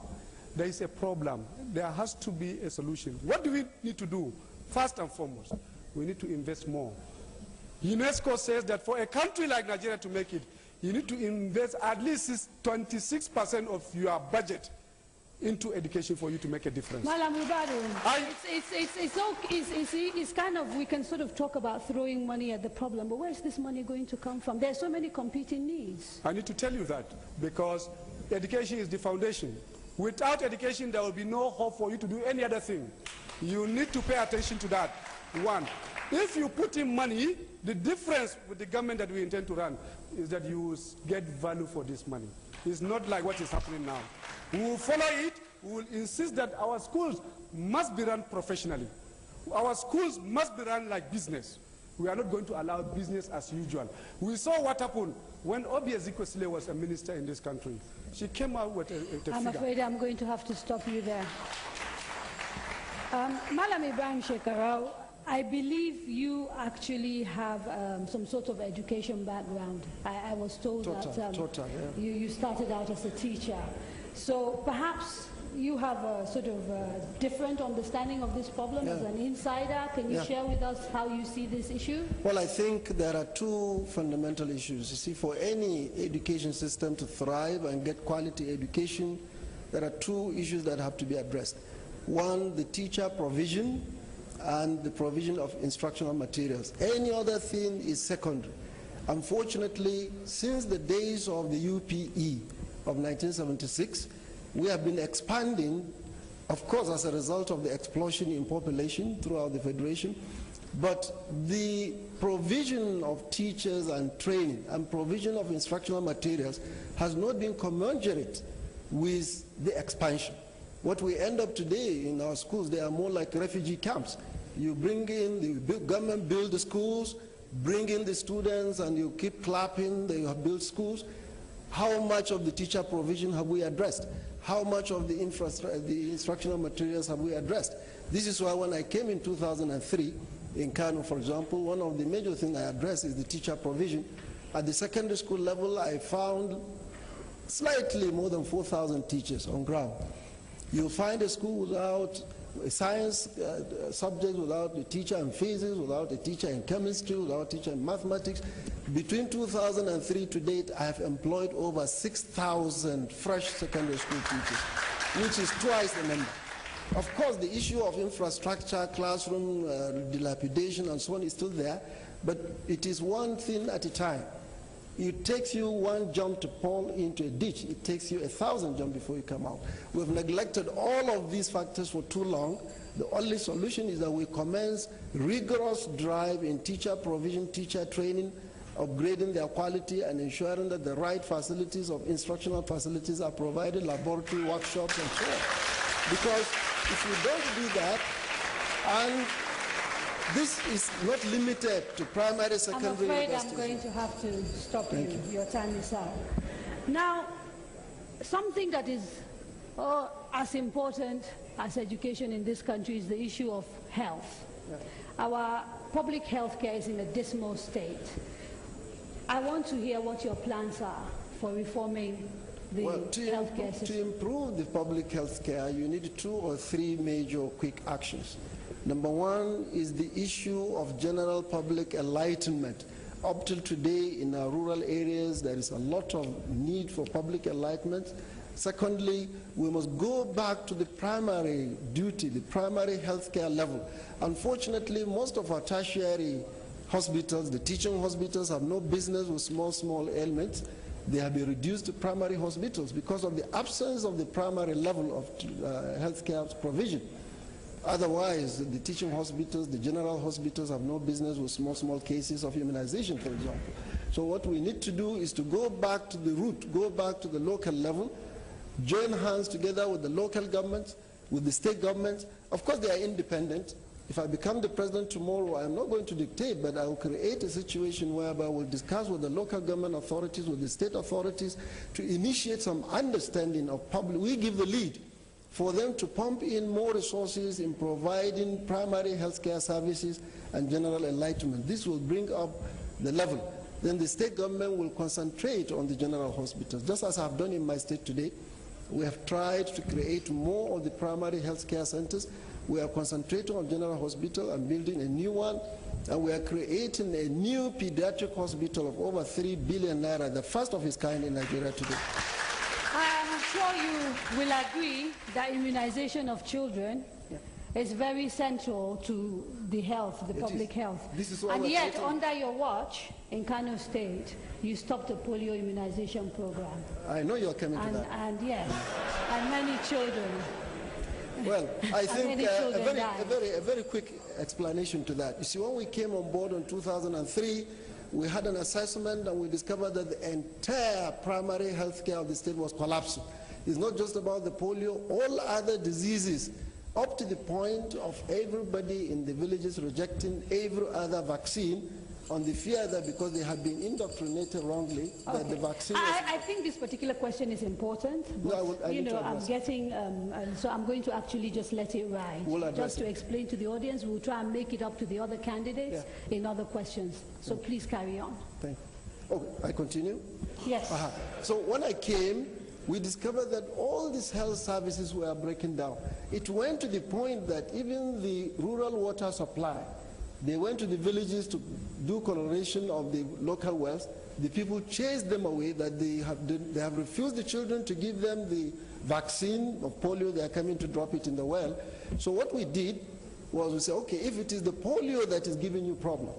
C: There is a problem. There has to be a solution. What do we need to do? First and foremost, we need to invest more. UNESCO says that for a country like Nigeria to make it, you need to invest at least 26% of your budget into education for you to make a difference.
B: Malam Ubadu, it's kind of, we can sort of talk about throwing money at the problem, but where's this money going to come from? There are so many competing needs.
C: I need to tell you that because education is the foundation. Without education, there will be no hope for you to do any other thing. You need to pay attention to that. One, if you put in money, the difference with the government that we intend to run is that you will get value for this money. It's not like what is happening now. We will follow it. We will insist that our schools must be run professionally. Our schools must be run like business. We are not going to allow business as usual. We saw what happened when Obi Ezekwesili was a minister in this country. She came out with a figure.
B: I'm afraid I'm going to have to stop you there. Malam Ibrahim Shekarau, I believe you actually have some sort of education background. I was told that you started out as a teacher. So perhaps you have a sort of different understanding of this problem as an insider. Can you share with us how you see this issue?
D: Well, I think there are 2 fundamental issues. You see, for any education system to thrive and get quality education, there are 2 issues that have to be addressed. One, the teacher provision and the provision of instructional materials. Any other thing is secondary. Unfortunately, since the days of the UPE of 1976, we have been expanding, of course, as a result of the explosion in population throughout the Federation, but the provision of teachers and training and provision of instructional materials has not been commensurate with the expansion. What we end up today in our schools, they are more like refugee camps. You bring in, the government build the schools, bring in the students, and you keep clapping, they have built schools. How much of the teacher provision have we addressed? How much of the instructional materials have we addressed? This is why when I came in 2003, in Kano, for example, one of the major things I addressed is the teacher provision. At the secondary school level, I found slightly more than 4,000 teachers on ground. You'll find a school without a science subject, without a teacher in physics, without a teacher in chemistry, without a teacher in mathematics. Between 2003 to date, I have employed over 6,000 fresh secondary school teachers, which is twice the number. Of course, the issue of infrastructure, classroom dilapidation, and so on is still there, but it is one thing at a time. It takes you 1 jump to fall into a ditch. It takes you 1,000 jumps before you come out. We've neglected all of these factors for too long. The only solution is that we commence rigorous drive in teacher provision, teacher training, upgrading their quality and ensuring that the right facilities of instructional facilities are provided, laboratory, workshops, and so on. Because if you don't do that, and this is not limited to primary, secondary,
B: I'm afraid I'm going to have to stop you. Your time is up. Now, something that is as important as education in this country is the issue of health. Yeah. Our public health care is in a dismal state. I want to hear what your plans are for reforming the healthcare system.
D: To improve the public health care, you need 2 or 3 major quick actions. Number 1 is the issue of general public enlightenment. Up till today, in our rural areas, there is a lot of need for public enlightenment. Secondly, we must go back to the primary duty, the primary healthcare level. Unfortunately, most of our tertiary hospitals, the teaching hospitals, have no business with small ailments. They have been reduced to primary hospitals because of the absence of the primary level of healthcare provision. Otherwise, the teaching hospitals, the general hospitals have no business with small cases of immunization, for example. So what we need to do is to go back to the root, go back to the local level, join hands together with the local governments, with the state governments. Of course, they are independent. If I become the president tomorrow, I'm not going to dictate, but I will create a situation whereby we'll discuss with the local government authorities, with the state authorities, to initiate some understanding of public. We give the lead for them to pump in more resources in providing primary healthcare services and general enlightenment. This will bring up the level. Then the state government will concentrate on the general hospitals. Just as I've done in my state today, we have tried to create more of the primary healthcare centers. We are concentrating on general hospital and building a new one. And we are creating a new pediatric hospital of over 3 billion naira, the first of its kind in Nigeria today.
B: I'm sure you will agree that immunization of children is very central to the health, the public health. And yet, under your watch, in Kano State, you stopped the polio immunization program.
D: I know you're coming to that.
B: And yes, and many children.
D: Well, I think a very quick explanation to that. You see, when we came on board in 2003, we had an assessment and we discovered that the entire primary health care of the state was collapsing. It's not just about the polio, all other diseases, up to the point of everybody in the villages rejecting every other vaccine on the fear that because they had been indoctrinated wrongly, that the vaccine
B: I think this particular question is important. But, I'm getting, so I'm going to actually just let it ride. Just to explain to the audience, we'll try and make it up to the other candidates in other questions. So please carry on.
D: Thank you. Okay, I continue?
B: Yes.
D: So when I came, we discovered that all these health services were breaking down. It went to the point that even the rural water supply, they went to the villages to do coloration of the local wells. The people chased them away, that they have refused the children to give them the vaccine of polio. They are coming to drop it in the well. So what we did was we said, okay, if it is the polio that is giving you problem,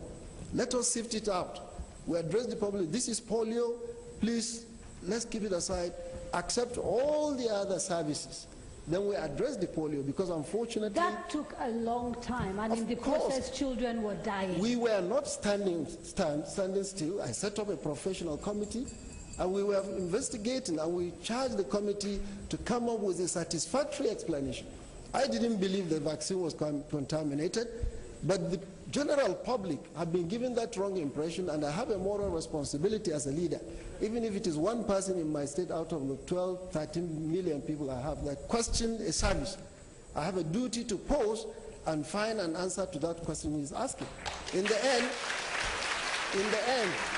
D: let us sift it out. We address the problem. This is polio. Please, let's keep it aside. Accept all the other services. Then we address the polio, because unfortunately...
B: That took a long time, and in the process, children were dying.
D: We were not standing still. I set up a professional committee, and we were investigating, and we charged the committee to come up with a satisfactory explanation. I didn't believe the vaccine was contaminated, but the general public have been given that wrong impression, and I have a moral responsibility as a leader. Even if it is one person in my state out of the 12, 13 million people I have that question a service, I have a duty to pose and find an answer to that question he's asking. In the end,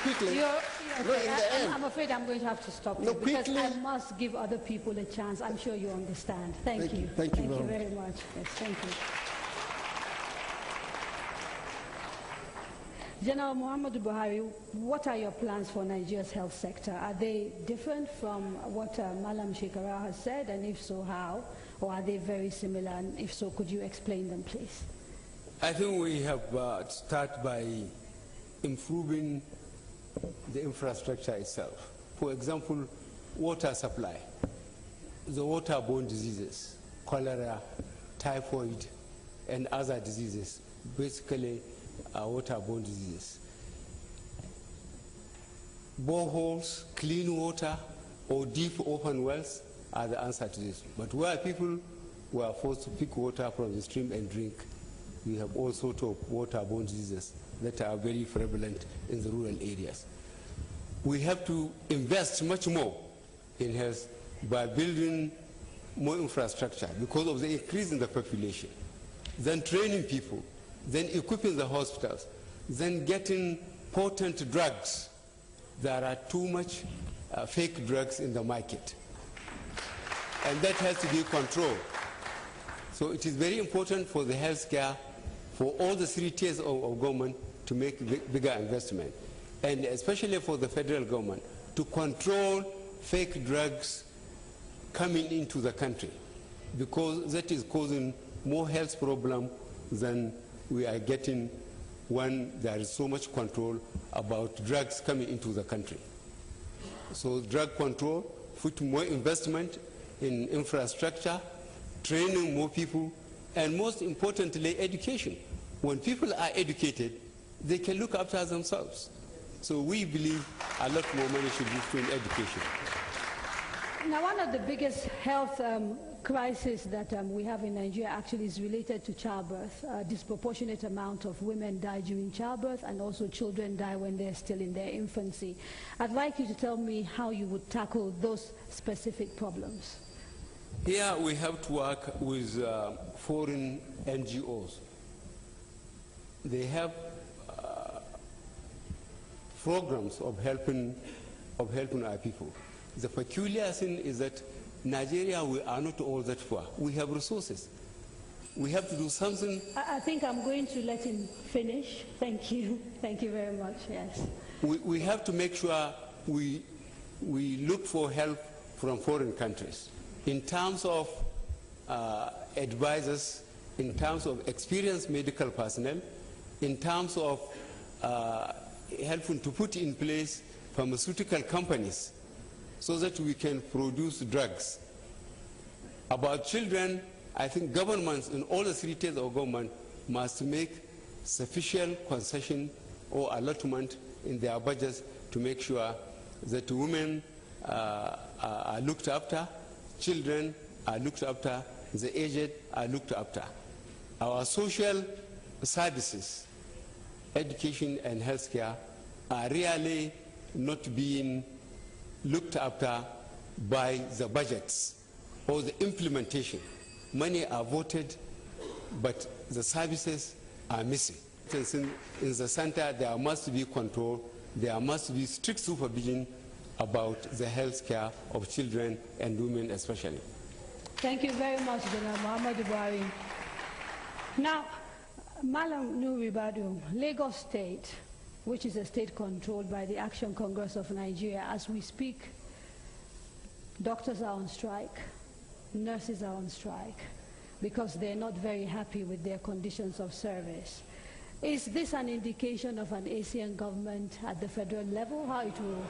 D: quickly.
B: I'm afraid I'm going to have to stop you, because I must give other people a chance. I'm sure you understand. Thank you.
D: Thank you
B: very much. Yes, thank you. General Muhammadu Buhari, what are your plans for Nigeria's health sector? Are they different from what Malam Shekara has said, and if so, how? Or are they very similar, and if so, could you explain them, please?
A: I think we have started by improving the infrastructure itself. For example, water supply, the waterborne diseases, cholera, typhoid, and other diseases, basically waterborne diseases. Boreholes, clean water, or deep open wells are the answer to this. But where people were forced to pick water from the stream and drink, we have all sorts of waterborne diseases that are very prevalent in the rural areas. We have to invest much more in health by building more infrastructure because of the increase in the population, then training people, then equipping the hospitals, then getting potent drugs. There are too much fake drugs in the market, and that has to be controlled. So it is very important for the healthcare, for all the 3 tiers of government to make bigger investment, and especially for the federal government to control fake drugs coming into the country, because that is causing more health problems than we are getting when there is so much control about drugs coming into the country. So drug control, put more investment in infrastructure, training more people and most importantly, education. When people are educated, they can look after themselves. So we believe a lot more money should be spent in education.
B: Now, one of the biggest health crises that we have in Nigeria actually is related to childbirth. A disproportionate amount of women die during childbirth, and also children die when they're still in their infancy. I'd like you to tell me how you would tackle those specific problems.
A: Here we have to work with foreign NGOs. They have programs of helping our people. The peculiar thing is that Nigeria, we are not all that far. We have resources. We have to do something.
B: I think I'm going to let him finish. Thank you. Thank you very much, yes.
A: We have to make sure we look for help from foreign countries in terms of advisors, in terms of experienced medical personnel, in terms of helping to put in place pharmaceutical companies so that we can produce drugs. About children, I think governments in all the 3 tiers of government must make sufficient concession or allotment in their budgets to make sure that women are looked after, children are looked after, the aged are looked after. Our social services, education and healthcare are really not being looked after by the budgets or the implementation. Money are voted, but the services are missing. In the center, there must be control, there must be strict supervision about the health care of children and women especially.
B: Thank you very much, General Muhammad Buhari. Now, Malam Nuribadu, Lagos State, which is a state controlled by the Action Congress of Nigeria, as we speak, doctors are on strike, nurses are on strike, because they're not very happy with their conditions of service. Is this an indication of an ASEAN government at the federal level, how it will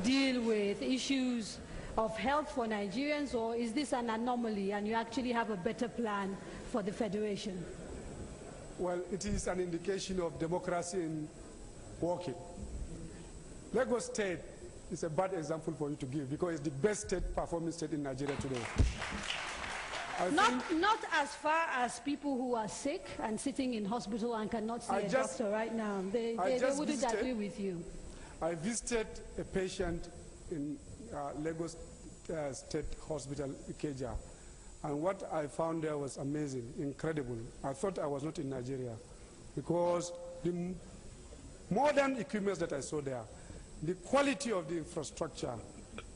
B: deal with issues of health for Nigerians, or is this an anomaly and you actually have a better plan for the federation?
C: Well, it is an indication of democracy in working. Lagos State is a bad example for you to give because it's the best state performing state in Nigeria today.
B: Not as far as people who are sick and sitting in hospital and cannot see a doctor right now. They wouldn't agree with you.
C: I visited a patient in Lagos State Hospital, Ikeja, and what I found there was amazing, incredible. I thought I was not in Nigeria because the modern equipment that I saw there, the quality of the infrastructure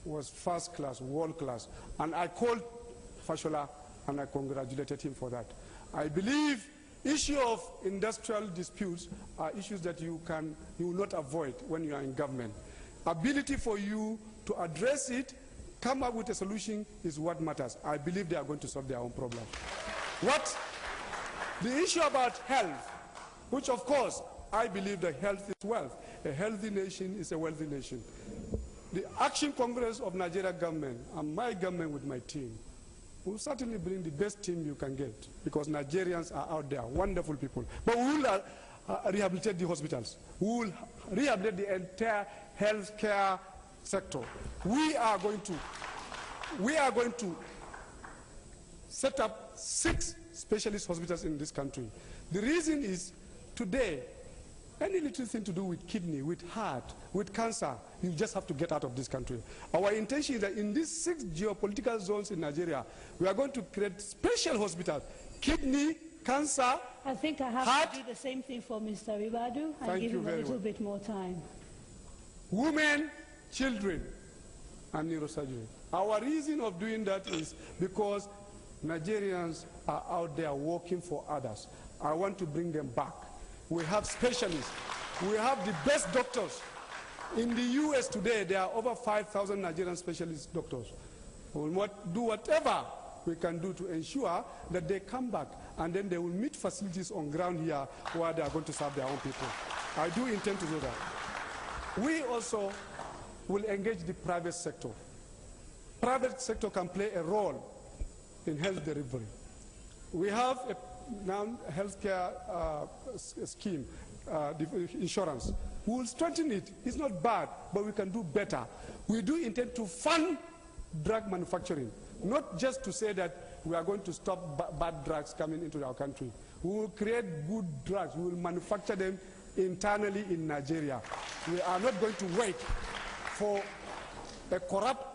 C: was first class, world class, and I called Fashola and I congratulated him for that. I believe issue of industrial disputes are issues that you will not avoid when you are in government. Ability for you to address it, come up with a solution is what matters. I believe they are going to solve their own problem. The issue about health, which of course I believe that health is wealth. A healthy nation is a wealthy nation. The Action Congress of Nigeria government and my government with my team will certainly bring the best team you can get because Nigerians are out there, wonderful people. But we will rehabilitate the hospitals. We will rehabilitate the entire healthcare sector. We are going to set up 6 specialist hospitals in this country. The reason is today, any little thing to do with kidney, with heart, with cancer, you just have to get out of this country. Our intention is that in these 6 geopolitical zones in Nigeria, we are going to create special hospitals. Kidney, cancer,
B: I think I have
C: heart.
B: to do the same thing for Mr. Ribadu and give him a little bit more time.
C: Women, children, and neurosurgery. Our reason of doing that is because Nigerians are out there working for others. I want to bring them back. We have specialists. We have the best doctors. In the US today, there are over 5,000 Nigerian specialist doctors. We will do whatever we can do to ensure that they come back and then they will meet facilities on ground here where they are going to serve their own people. I do intend to do that. We also will engage the private sector. Private sector can play a role in health delivery. We have a now healthcare scheme, insurance. We will strengthen it. It's not bad, but we can do better. We do intend to fund drug manufacturing, not just to say that we are going to stop bad drugs coming into our country. We will create good drugs. We will manufacture them internally in Nigeria. We are not going to wait for a corrupt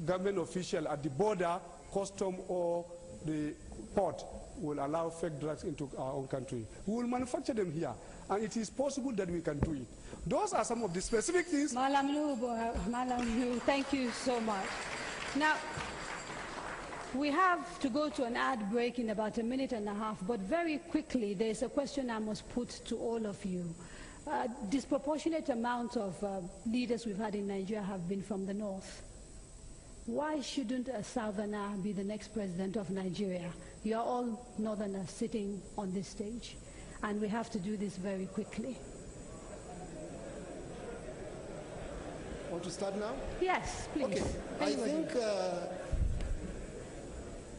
C: government official at the border, custom, or the port will allow fake drugs into our own country. We will manufacture them here, and it is possible that we can do it. Those are some of the specific things.
B: Malam Nuhu, thank you so much. Now, we have to go to an ad break in about a minute and a half, but very quickly, there's a question I must put to all of you. Disproportionate amount of leaders we've had in Nigeria have been from the north. Why shouldn't a southerner be the next president of Nigeria? You are all northerners sitting on this stage, and we have to do this very quickly.
D: Want to start now?
B: Yes, please.
D: Okay.
B: Anybody?
D: I think,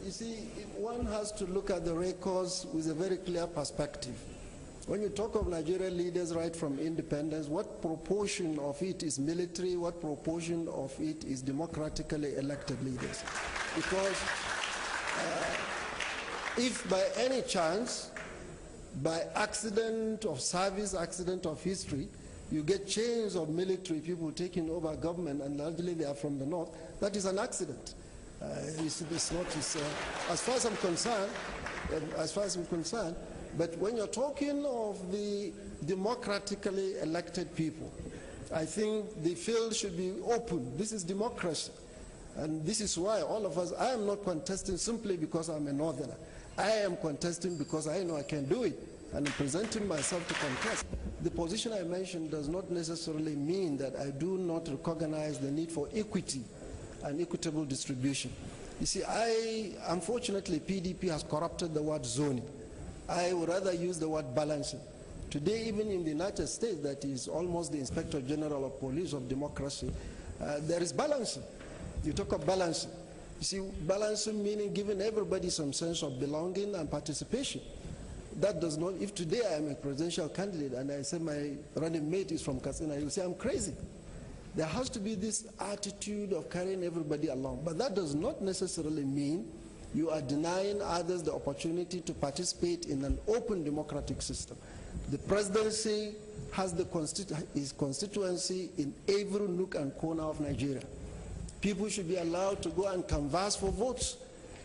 D: you see, one has to look at the records with a very clear perspective. When you talk of Nigerian leaders right from independence, what proportion of it is military, what proportion of it is democratically elected leaders? Because if by any chance, by accident of service, accident of history, you get chains of military people taking over government, and largely they are from the north, that is an accident. It's not, as far as I'm concerned, but when you're talking of the democratically elected people, I think the field should be open. This is democracy. And this is why all of us, I am not contesting simply because I'm a northerner. I am contesting because I know I can do it, and I'm presenting myself to contest. The position I mentioned does not necessarily mean that I do not recognize the need for equity and equitable distribution. You see, unfortunately, PDP has corrupted the word zoning. I would rather use the word balancing. Today, even in the United States, that is almost the Inspector General of Police of democracy, there is balancing. You talk of balancing. You see, balancing meaning giving everybody some sense of belonging and participation. That does not, if today I am a presidential candidate and I say my running mate is from Katsina, you will say I'm crazy. There has to be this attitude of carrying everybody along. But that does not necessarily mean you are denying others the opportunity to participate in an open democratic system. The presidency has its constituency in every nook and corner of Nigeria. People should be allowed to go and canvass for votes.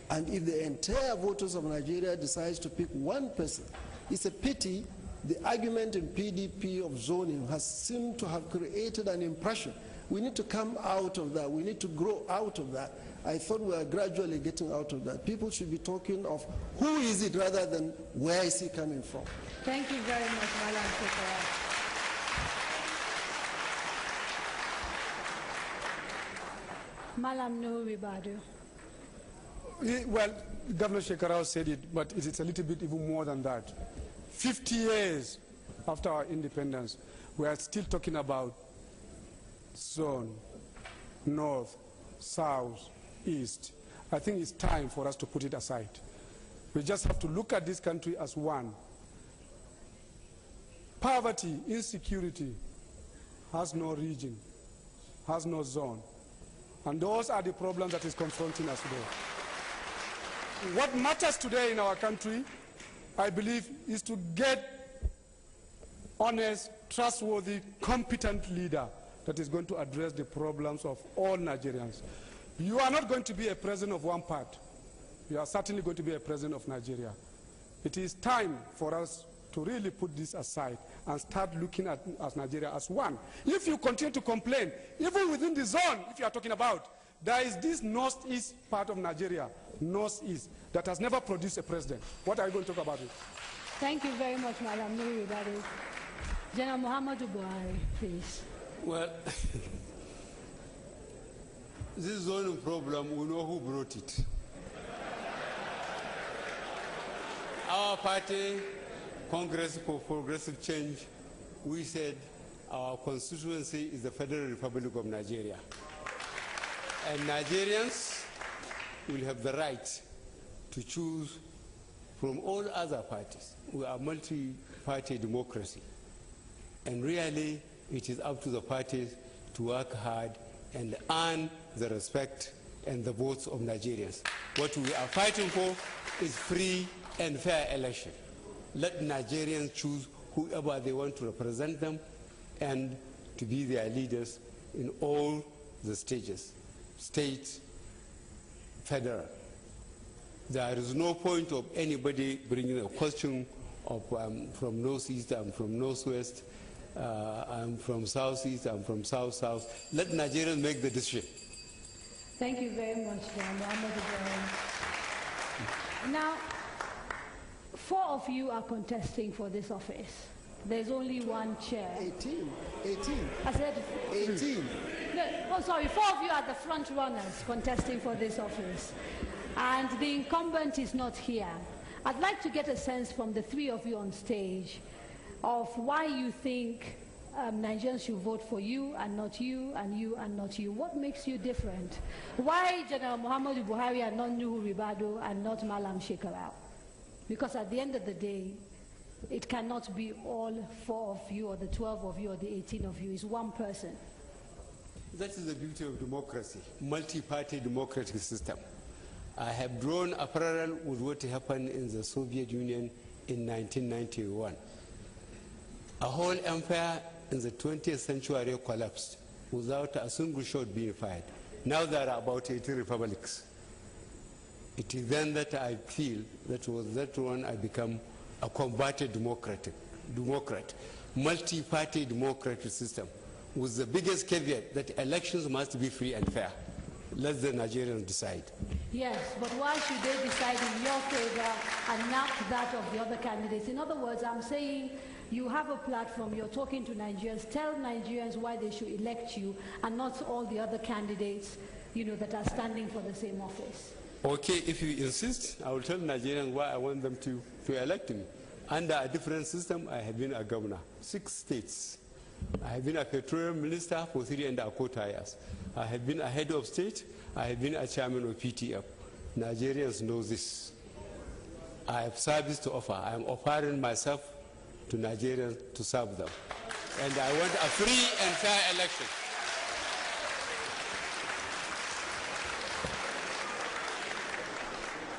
D: And if the entire voters of Nigeria decides to pick one person, it's a pity the argument in PDP of zoning has seemed to have created an impression. We need to come out of that. We need to grow out of that. I thought we are gradually getting out of that. People should be talking of who is it rather than where is he coming from.
B: Thank you very much, Malam Shekara. Malam Nuhu Ribadu.
C: Well, Governor Shekarau said it, but it's a little bit even more than that. 50 years after our independence, we are still talking about zone, north, south, east. I think it's time for us to put it aside. We just have to look at this country as one. Poverty, insecurity has no region, has no zone. And those are the problems that is confronting us today. What matters today in our country, I believe, is to get honest, trustworthy, competent leader that is going to address the problems of all Nigerians. You are not going to be a president of one part. You are certainly going to be a president of Nigeria. It is time for us to really put this aside and start looking at Nigeria as one. If you continue to complain, even within the zone, if you are talking about, there is this northeast part of Nigeria, northeast, that has never produced a president. What are you going to talk about it?
B: Thank you very much, Madam Nuri. That is General Muhammadu Buhari, please.
A: Well, this zoning problem, we know who brought it. Our party, Congress for Progressive Change, we said our constituency is the Federal Republic of Nigeria. And Nigerians will have the right to choose from all other parties. We are multi-party democracy. And really, it is up to the parties to work hard and earn the respect and the votes of Nigerians. What we are fighting for is free and fair election. Let Nigerians choose whoever they want to represent them and to be their leaders in all the stages, state, federal. There is no point of anybody bringing a question of from northeast, I'm from northwest, I'm from southeast, I'm from south-south. Let Nigerians make the decision.
B: Thank you very much, Muhammad. Now, 4 of you are contesting for this office. There's only one chair.
D: 18.
B: I said
D: 18.
B: No, oh, sorry, 4 of you are the front runners contesting for this office. And the incumbent is not here. I'd like to get a sense from the 3 of you on stage of why you think Nigerians should vote for you and not you, and you and not you. What makes you different? Why General Muhammadu Buhari and not Nuhu Ribadu and not Malam Shekarau? Because at the end of the day, it cannot be all 4 of you or the 12 of you or the 18 of you. It's one person.
A: That is the beauty of democracy, multi-party democratic system. I have drawn a parallel with what happened in the Soviet Union in 1991. A whole empire in the 20th century collapsed without a single shot being fired. Now there are about 80 republics. It is then that I feel that was that one I become a converted democrat, multi-party democratic system, with the biggest caveat that elections must be free and fair. Let the Nigerians decide.
B: Yes, but why should they decide in your favor and not that of the other candidates? In other words, I'm saying you have a platform, you're talking to Nigerians, tell Nigerians why they should elect you and not all the other candidates, you know, that are standing for the same office.
A: Okay, if you insist, I will tell Nigerians why I want them to elect me. Under a different system, I have been a governor, 6 states. I have been a petroleum minister for 3.25 years. I have been a head of state. I have been a chairman of PTF. Nigerians know this. I have service to offer. I am offering myself to Nigerians to serve them. And I want a free and fair election.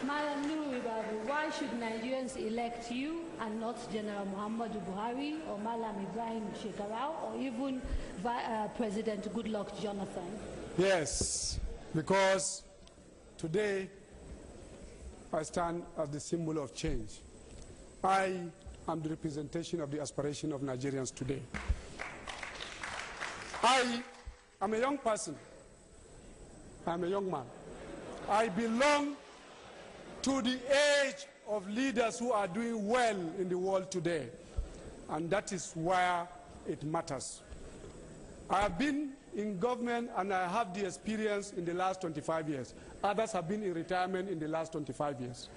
B: Madam Nuru Ibabu, why should Nigerians elect you and not General Muhammadu Buhari or Malam Ibrahim Shekarau or even President Goodluck Jonathan?
C: Yes, because today I stand as the symbol of change. I am the representation of the aspiration of Nigerians today. I am a young person. I am a young man. I belong to the age of leaders who are doing well in the world today. And that is where it matters. I have been in government and I have the experience in the last 25 years. Others have been in retirement in the last 25 years.